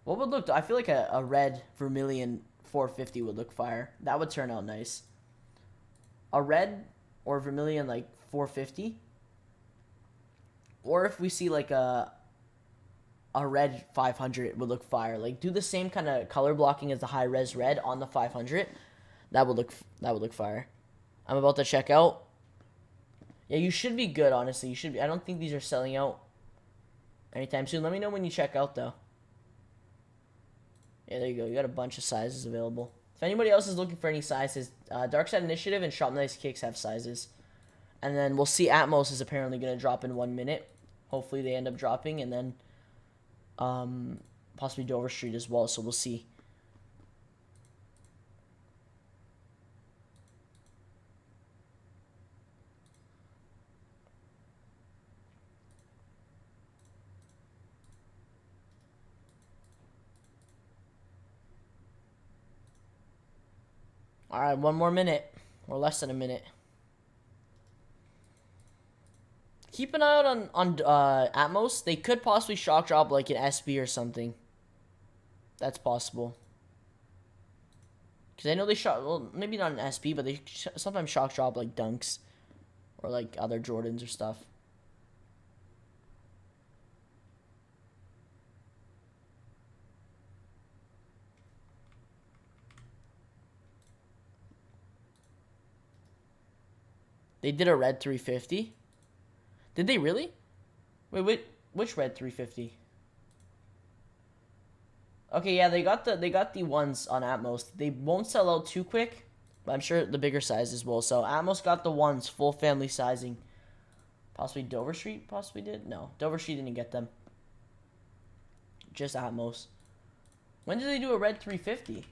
What would look... I feel like a red vermilion 450 would look fire. That would turn out nice. A red or vermilion, like, 450. Or if we see, like, a red 500, it would look fire. Like, do the same kind of color blocking as the high-res red on the 500. That would look fire. I'm about to check out. Yeah, you should be good, honestly. You should be. I don't think these are selling out anytime soon. Let me know when you check out, though. Yeah, there you go. You got a bunch of sizes available. If anybody else is looking for any sizes, Dark Side Initiative and Shop Nice Kickz have sizes. And then we'll see Atmos is apparently going to drop in 1 minute. Hopefully they end up dropping. And then possibly Dover Street as well. So we'll see. All right, 1 more minute. Or less than a minute. Keep an eye out on Atmos. They could possibly shock drop like an SB or something. That's possible. Because I know they shot, well, maybe not an SB, but they sometimes shock drop like Dunks. Or like other Jordans or stuff. They did a red 350. Did they really? Wait, which red 350? Okay, yeah, they got the ones on Atmos. They won't sell out too quick, but I'm sure the bigger sizes will. So Atmos got the ones, full family sizing. Possibly Dover Street possibly did? No, Dover Street didn't get them. Just Atmos. When did they do a red 350?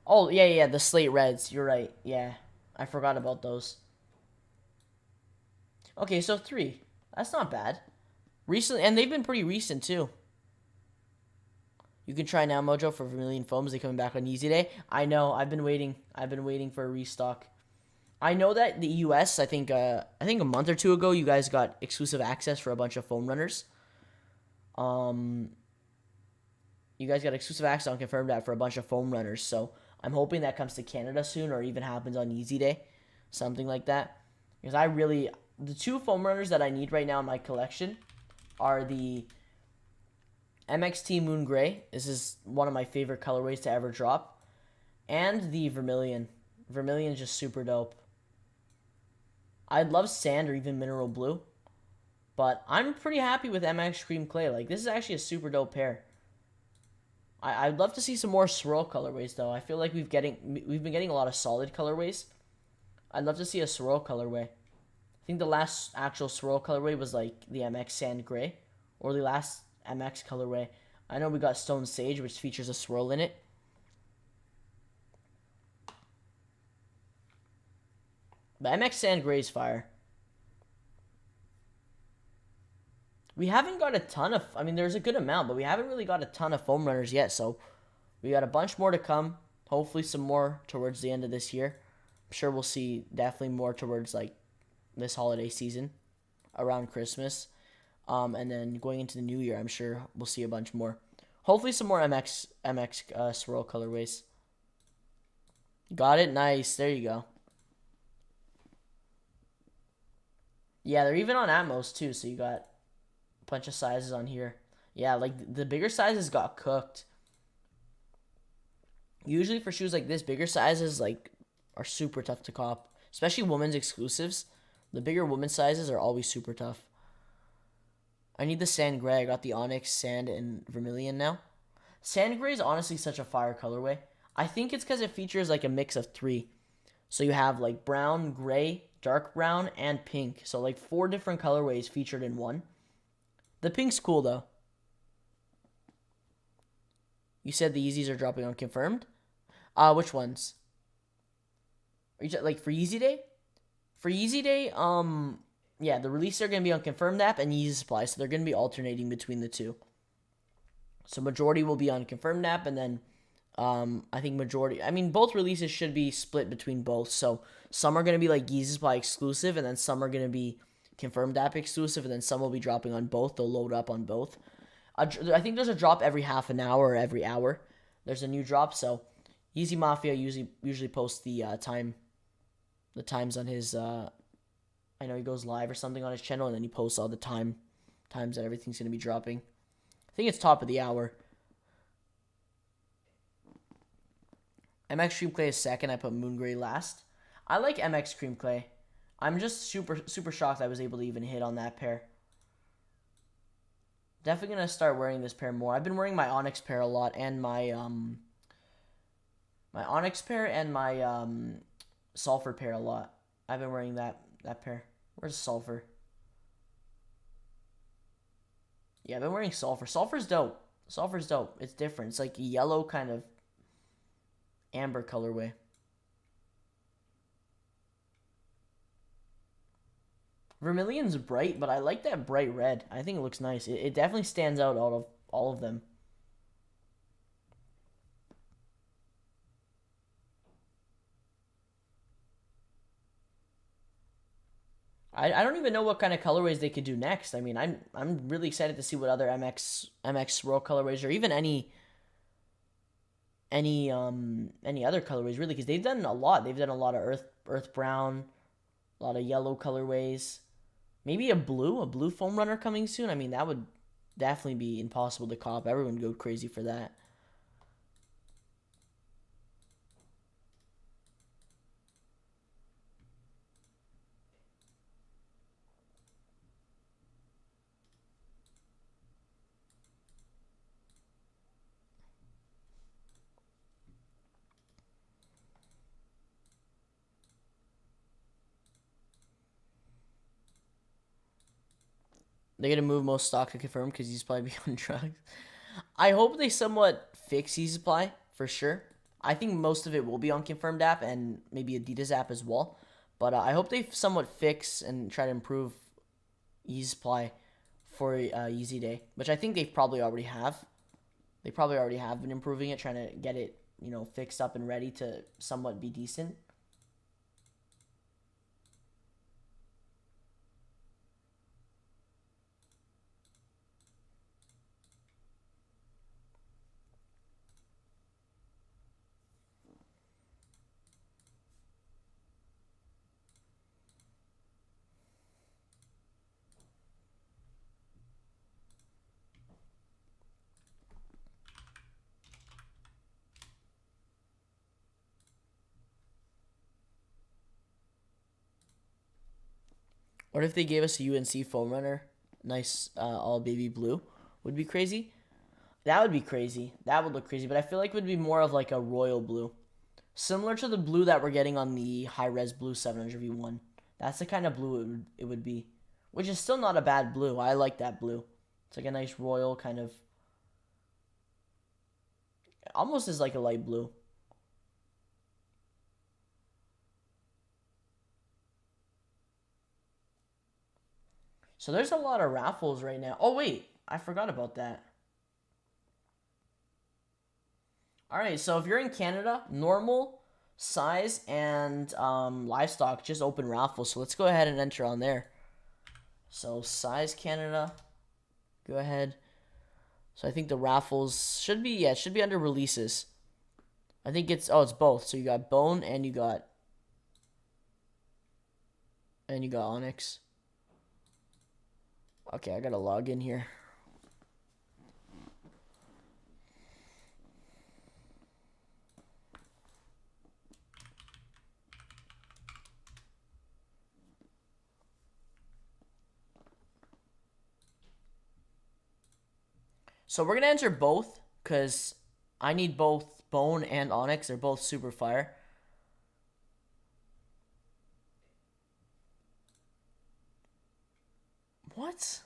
Oh, yeah, the slate reds. You're right. Yeah, I forgot about those. Okay, so 3. That's not bad. Recently, and they've been pretty recent too. You can try now, Mojo, for Vermilion Foams. They coming back on Easy Day. I know. I've been waiting for a restock. I know that the US, I think a month or two ago, you guys got exclusive access for a bunch of foam runners. You guys got exclusive access on Confirmed App for a bunch of foam runners. So I'm hoping that comes to Canada soon, or even happens on Easy Day, something like that. Because the 2 foam runners that I need right now in my collection are the MXT Moon Gray. This is one of my favorite colorways to ever drop. And the Vermilion. Vermilion is just super dope. I'd love Sand or even Mineral Blue. But I'm pretty happy with MX Cream Clay. Like, this is actually a super dope pair. I'd love to see some more swirl colorways, though. I feel like we've been getting a lot of solid colorways. I'd love to see a swirl colorway. I think the last actual swirl colorway was like the MX Sand Gray, or the last MX colorway. I know we got Stone Sage, which features a swirl in it. But MX Sand Gray is fire. We haven't got a ton of, I mean, there's a good amount, but we haven't really got a ton of foam runners yet. So we got a bunch more to come. Hopefully some more towards the end of this year. I'm sure we'll see definitely more towards like this holiday season, around Christmas, and then going into the new year. I'm sure we'll see a bunch more. Hopefully some more MX swirl colorways. Got it. Nice. There you go. Yeah, they're even on Atmos too. So you got a bunch of sizes on here. Yeah, like the bigger sizes got cooked. Usually for shoes like this, bigger sizes like are super tough to cop, especially women's exclusives. The bigger women's sizes are always super tough. I need the Sand Gray. I got the Onyx, Sand, and Vermilion now. Sand Gray is honestly such a fire colorway. I think it's because it features like a mix of 3. So you have like brown, gray, dark brown, and pink. So like 4 different colorways featured in one. The pink's cool though. You said the Yeezys are dropping on Confirmed? Which ones? Are you like for Yeezy Day? For Yeezy Day, yeah, the releases are going to be on Confirmed App and Yeezy Supply, so they're going to be alternating between the 2. So majority will be on Confirmed App, and then I think both releases should be split between both. So some are going to be like Yeezy Supply exclusive, and then some are going to be Confirmed App exclusive, and then some will be dropping on both. They'll load up on both. I think there's a drop every half an hour or every hour. There's a new drop, so Yeezy Mafia usually posts the times on his I know he goes live or something on his channel, and then he posts all the times that everything's going to be dropping. I think it's top of the hour. MX Cream Clay is second. I put Moon Gray last. I like MX Cream Clay. I'm just super shocked I was able to even hit on that pair. Definitely gonna start wearing this pair more. I've been wearing my Onyx pair a lot, and my Onyx pair and my Sulfur pair a lot. I've been wearing that pair. Where's Sulfur? Yeah, I've been wearing Sulfur. Sulfur's dope. Sulfur's dope. It's different. It's like a yellow kind of amber colorway. Vermilion's bright, but I like that bright red. I think it looks nice. It definitely stands out out of all of them. I don't even know what kind of colorways they could do next. I mean, I'm really excited to see what other MX Swirl colorways, or even any other colorways, really, because they've done a lot. They've done a lot of earth brown, a lot of yellow colorways. Maybe a blue foam runner coming soon. I mean, that would definitely be impossible to cop. Everyone would go crazy for that. They're gonna move most stock to confirm because he's probably on drugs. I hope they somewhat fix Easy Supply for sure. I think most of it will be on Confirmed app and maybe Adidas app as well. But I hope they somewhat fix and try to improve Easy Supply for Easy Day, which I think they probably already have. They probably already have been improving it, trying to get it, fixed up and ready to somewhat be decent. What if they gave us a UNC foam runner? Nice, all baby blue. Would be crazy. That would be crazy. That would look crazy. But I feel like it would be more of like a royal blue. Similar to the blue that we're getting on the high-res blue 700V1. That's the kind of blue it would be. Which is still not a bad blue. I like that blue. It's like a nice royal kind of... Almost is like a light blue. So there's a lot of raffles right now. Oh, wait. I forgot about that. Alright, so if you're in Canada, normal, size, and livestock just open raffles. So let's go ahead and enter on there. So size Canada. Go ahead. So I think the raffles should be, yeah, it should be under releases. I think it's both. So you got Bone and you got Onyx. Okay, I gotta log in here. So we're gonna enter both because I need both Bone and Onyx. They're both super fire. What?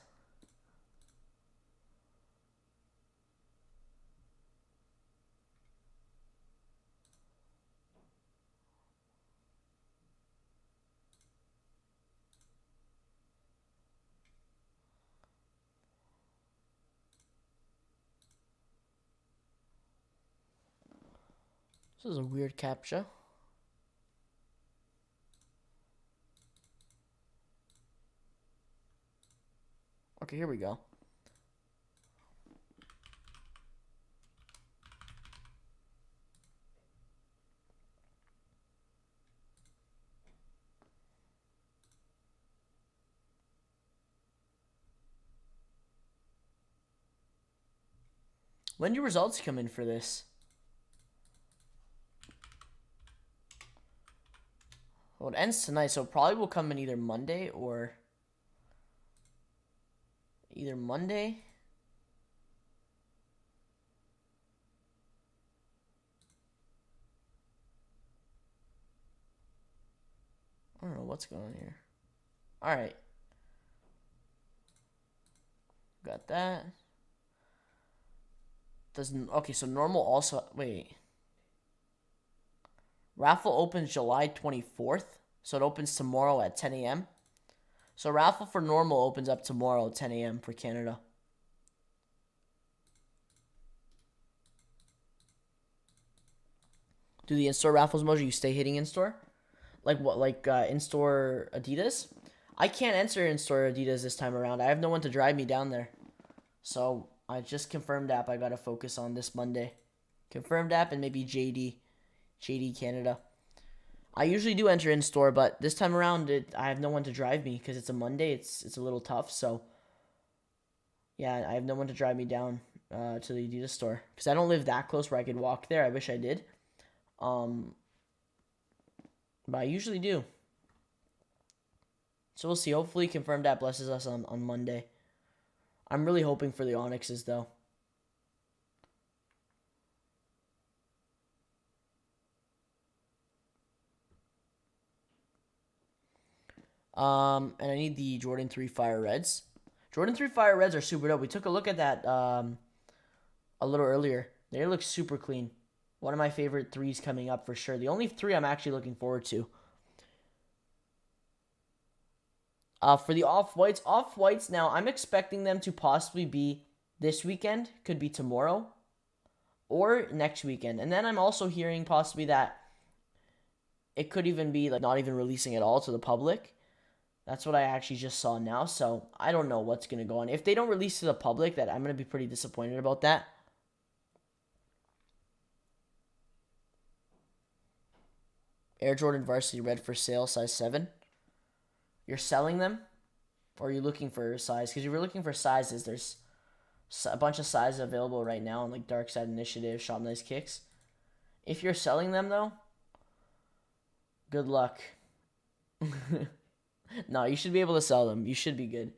This is a weird captcha. Okay, here we go. When do results come in for this? Well, it ends tonight, so it probably will come in either Monday. I don't know what's going on here. All right. Got that. Okay, so normal also, wait. Raffle opens July 24th, so it opens tomorrow at 10 a.m. So raffle for normal opens up tomorrow at 10 a.m. for Canada. Do the in-store raffles, Mojo, you stay hitting in-store? Like what, like in-store Adidas? I can't enter in-store Adidas this time around. I have no one to drive me down there. So I just confirmed app I got to focus on this Monday. Confirmed app and maybe JD Canada. I usually do enter in store, but this time around I have no one to drive me because it's a Monday. It's a little tough, so yeah, I have no one to drive me down to the Adidas store because I don't live that close where I could walk there. I wish I did, but I usually do. So we'll see. Hopefully, confirmed app blesses us on Monday. I'm really hoping for the Onyxes though. And I need the Jordan 3 Fire Reds. Jordan 3 Fire Reds are super dope. We took a look at that a little earlier. They look super clean. One of my favorite threes coming up for sure. The only three I'm actually looking forward to. For the Off-Whites now, I'm expecting them to possibly be this weekend. Could be tomorrow. Or next weekend. And then I'm also hearing possibly that it could even be like not even releasing at all to the public. That's what I actually just saw now, so I don't know what's going to go on. If they don't release to the public, that I'm going to be pretty disappointed about that. Air Jordan Varsity Red for sale, size 7. You're selling them? Or are you looking for a size? Because if you're looking for sizes, there's a bunch of sizes available right now on like Dark Side Initiative, Shop Nice Kickz. If you're selling them, though, good luck. No, you should be able to sell them. You should be good.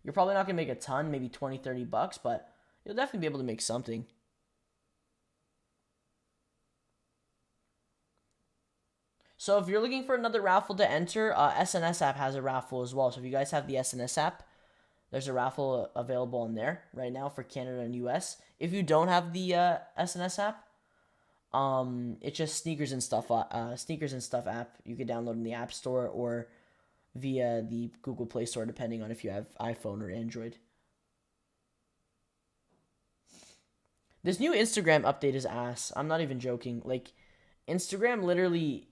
You're probably not going to make a ton, maybe 20, 30 bucks, but you'll definitely be able to make something. So if you're looking for another raffle to enter, SNS App has a raffle as well. So if you guys have the SNS App, there's a raffle available on there right now for Canada and US. If you don't have the SNS App, it's just Sneakers and Stuff app. You can download in the App Store or via the Google Play Store, depending on if you have iPhone or Android. This new Instagram update is ass. I'm not even joking. Like, Instagram literally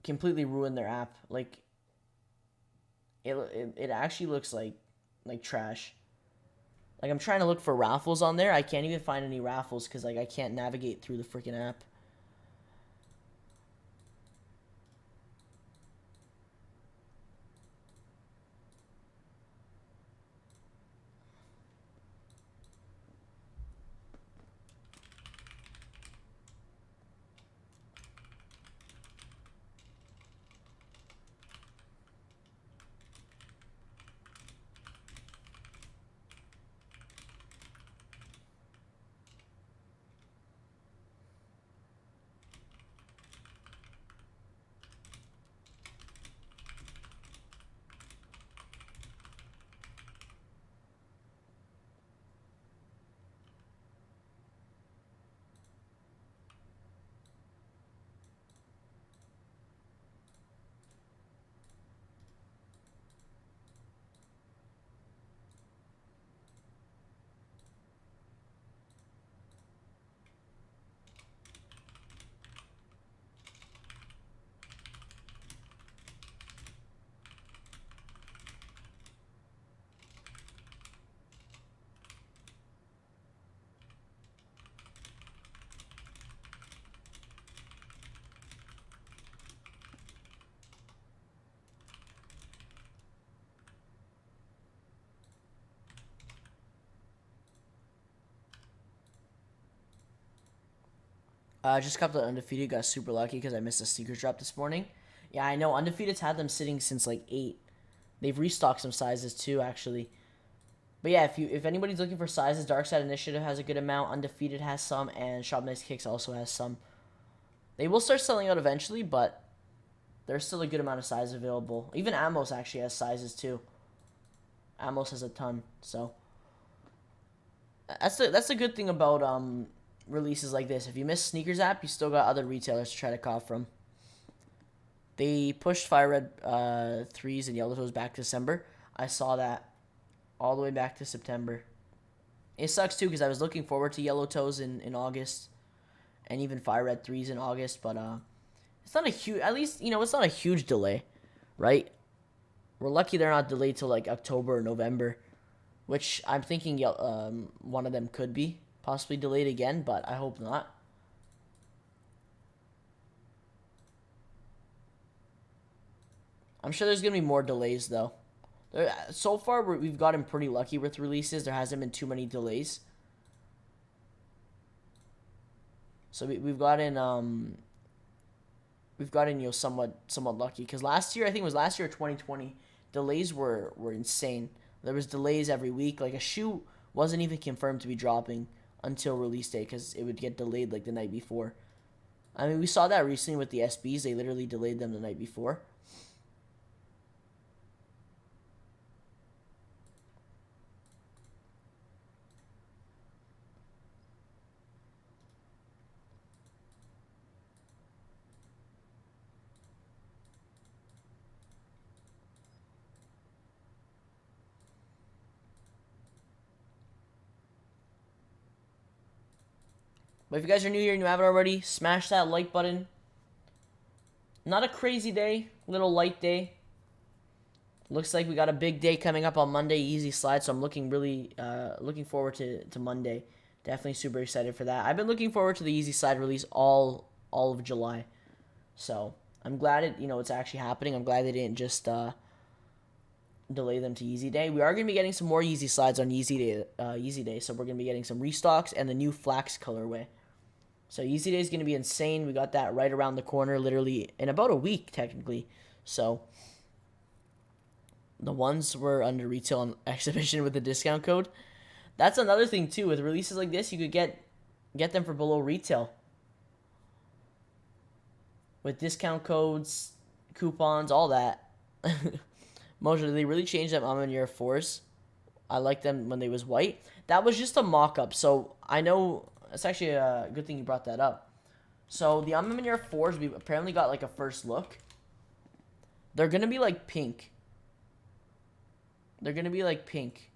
completely ruined their app. Like, it actually looks like trash. Like, I'm trying to look for raffles on there. I can't even find any raffles because, like, I can't navigate through the freaking app. Just got the Undefeated. Got super lucky because I missed a sneakers drop this morning. Yeah, I know. Undefeated's had them sitting since like 8. They've restocked some sizes too, actually. But yeah, if anybody's looking for sizes, Dark Side Initiative has a good amount. Undefeated has some, and Shop Nice Kickz also has some. They will start selling out eventually, but there's still a good amount of size available. Even Atmos actually has sizes too. Atmos has a ton, so that's the good thing about releases like this. If you miss SNKRS App, you still got other retailers to try to cop from. They pushed Fire Red 3s and Yellow Toes back to December. I saw that all the way back to September. It sucks too because I was looking forward to Yellow Toes in August, and even Fire Red 3s in August, but it's not a huge, at least, it's not a huge delay, right? We're lucky they're not delayed till like October or November, which I'm thinking one of them could be possibly delayed again, but I hope not. I'm sure there's going to be more delays though. So far, we've gotten pretty lucky with releases. There hasn't been too many delays. So we've gotten somewhat lucky, because last year, I think it was last year, 2020, delays were insane. There was delays every week. Like a shoe wasn't even confirmed to be dropping until release day because it would get delayed like the night before. I mean, we saw that recently with the SBs. They literally delayed them the night before. But if you guys are new here and you haven't already, smash that like button. Not a crazy day, little light day. Looks like we got a big day coming up on Monday, easy slide. So I'm looking forward to Monday. Definitely super excited for that. I've been looking forward to the easy slide release all of July. So I'm glad it's actually happening. I'm glad they didn't just delay them to Easy Day. We are going to be getting some more Easy Slides on Easy Day. So we're going to be getting some restocks and the new Flax colorway. So Easy Day is going to be insane. We got that right around the corner, literally in about a week, technically. So the ones were under retail on exhibition with the discount code. That's another thing too. With releases like this, you could get them for below retail with discount codes, coupons, all that. Mojo, they really changed them on Air 4s. I liked them when they was white. That was just a mock-up, so I know it's actually a good thing you brought that up. So the Air 4s, we apparently got like a first look. They're gonna be like pink. They're gonna be like pink.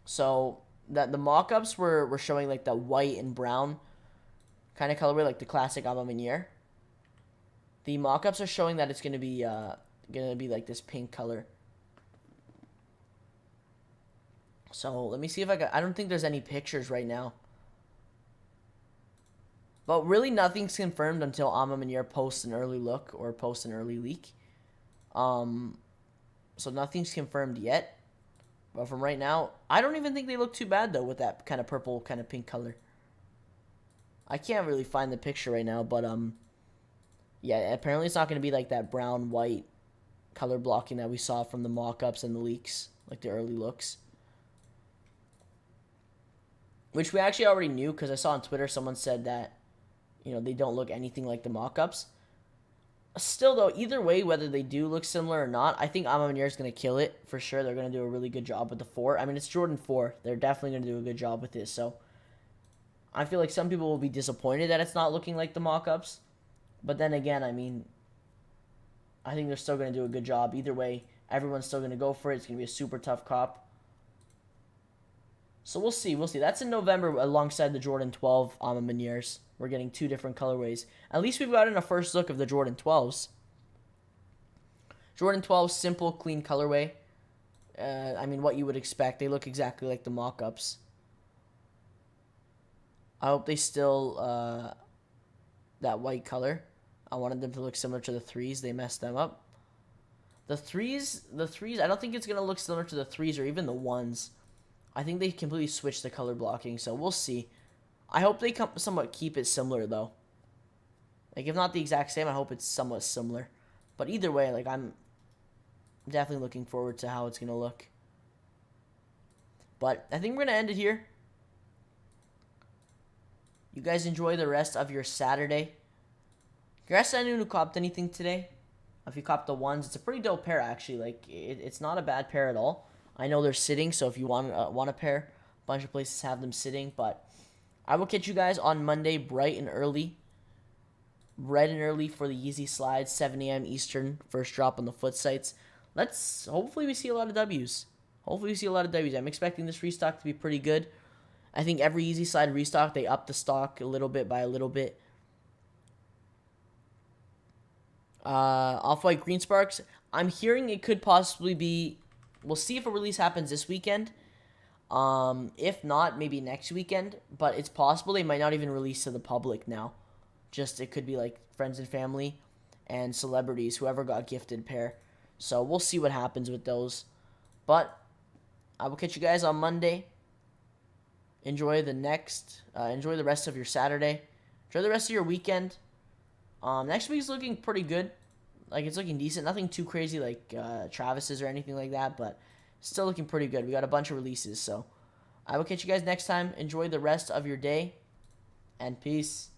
So that the mock-ups were showing like the white and brown kind of colorway, like the classic Air. The mock-ups are showing that it's gonna be like this pink color. So let me see if I don't think there's any pictures right now. But really nothing's confirmed until Air posts an early look or posts an early leak. So nothing's confirmed yet. But from right now, I don't even think they look too bad though with that kind of purple, kind of pink color. I can't really find the picture right now, but yeah, apparently it's not going to be like that brown white color blocking that we saw from the mock-ups and the leaks, like the early looks. Which we actually already knew, because I saw on Twitter someone said that, they don't look anything like the mock-ups. Still, though, either way, whether they do look similar or not, I think Air is going to kill it for sure. They're going to do a really good job with the 4. I mean, it's Jordan 4. They're definitely going to do a good job with this. So I feel like some people will be disappointed that it's not looking like the mock-ups. But then again, I mean, I think they're still going to do a good job. Either way, everyone's still going to go for it. It's going to be a super tough cop. So we'll see. We'll see. That's in November alongside the Jordan 12 Airs. We're getting 2 different colorways. At least we've gotten a first look of the Jordan 12s. Jordan 12, simple, clean colorway. I mean, what you would expect. They look exactly like the mock-ups. I hope they still that white color. I wanted them to look similar to the 3s. They messed them up. The 3s, I don't think it's going to look similar to the 3s or even the 1s. I think they completely switched the color blocking, so we'll see. I hope they somewhat keep it similar, though. Like, if not the exact same, I hope it's somewhat similar. But either way, like, I'm definitely looking forward to how it's going to look. But I think we're going to end it here. You guys enjoy the rest of your Saturday. Congrats to anyone who copped anything today. If you copped the ones, it's a pretty dope pair, actually. Like, it's not a bad pair at all. I know they're sitting, so if you want a pair, a bunch of places have them sitting. But I will catch you guys on Monday bright and early. Bright and early for the Yeezy Slides, 7 a.m. Eastern, first drop on the foot sites. Hopefully we see a lot of W's. I'm expecting this restock to be pretty good. I think every Yeezy Slide restock, they up the stock a little bit by a little bit. Off-White Green Sparks, I'm hearing it could possibly be, we'll see if a release happens this weekend. If not, maybe next weekend. But it's possible they might not even release to the public now. Just, it could be like friends and family and celebrities, whoever got gifted pair. So we'll see what happens with those. But I will catch you guys on Monday. Enjoy the rest of your Saturday. Enjoy the rest of your weekend. Next week's looking pretty good. Like, it's looking decent. Nothing too crazy like Travis's or anything like that, but still looking pretty good. We got a bunch of releases, so I will catch you guys next time. Enjoy the rest of your day, and peace.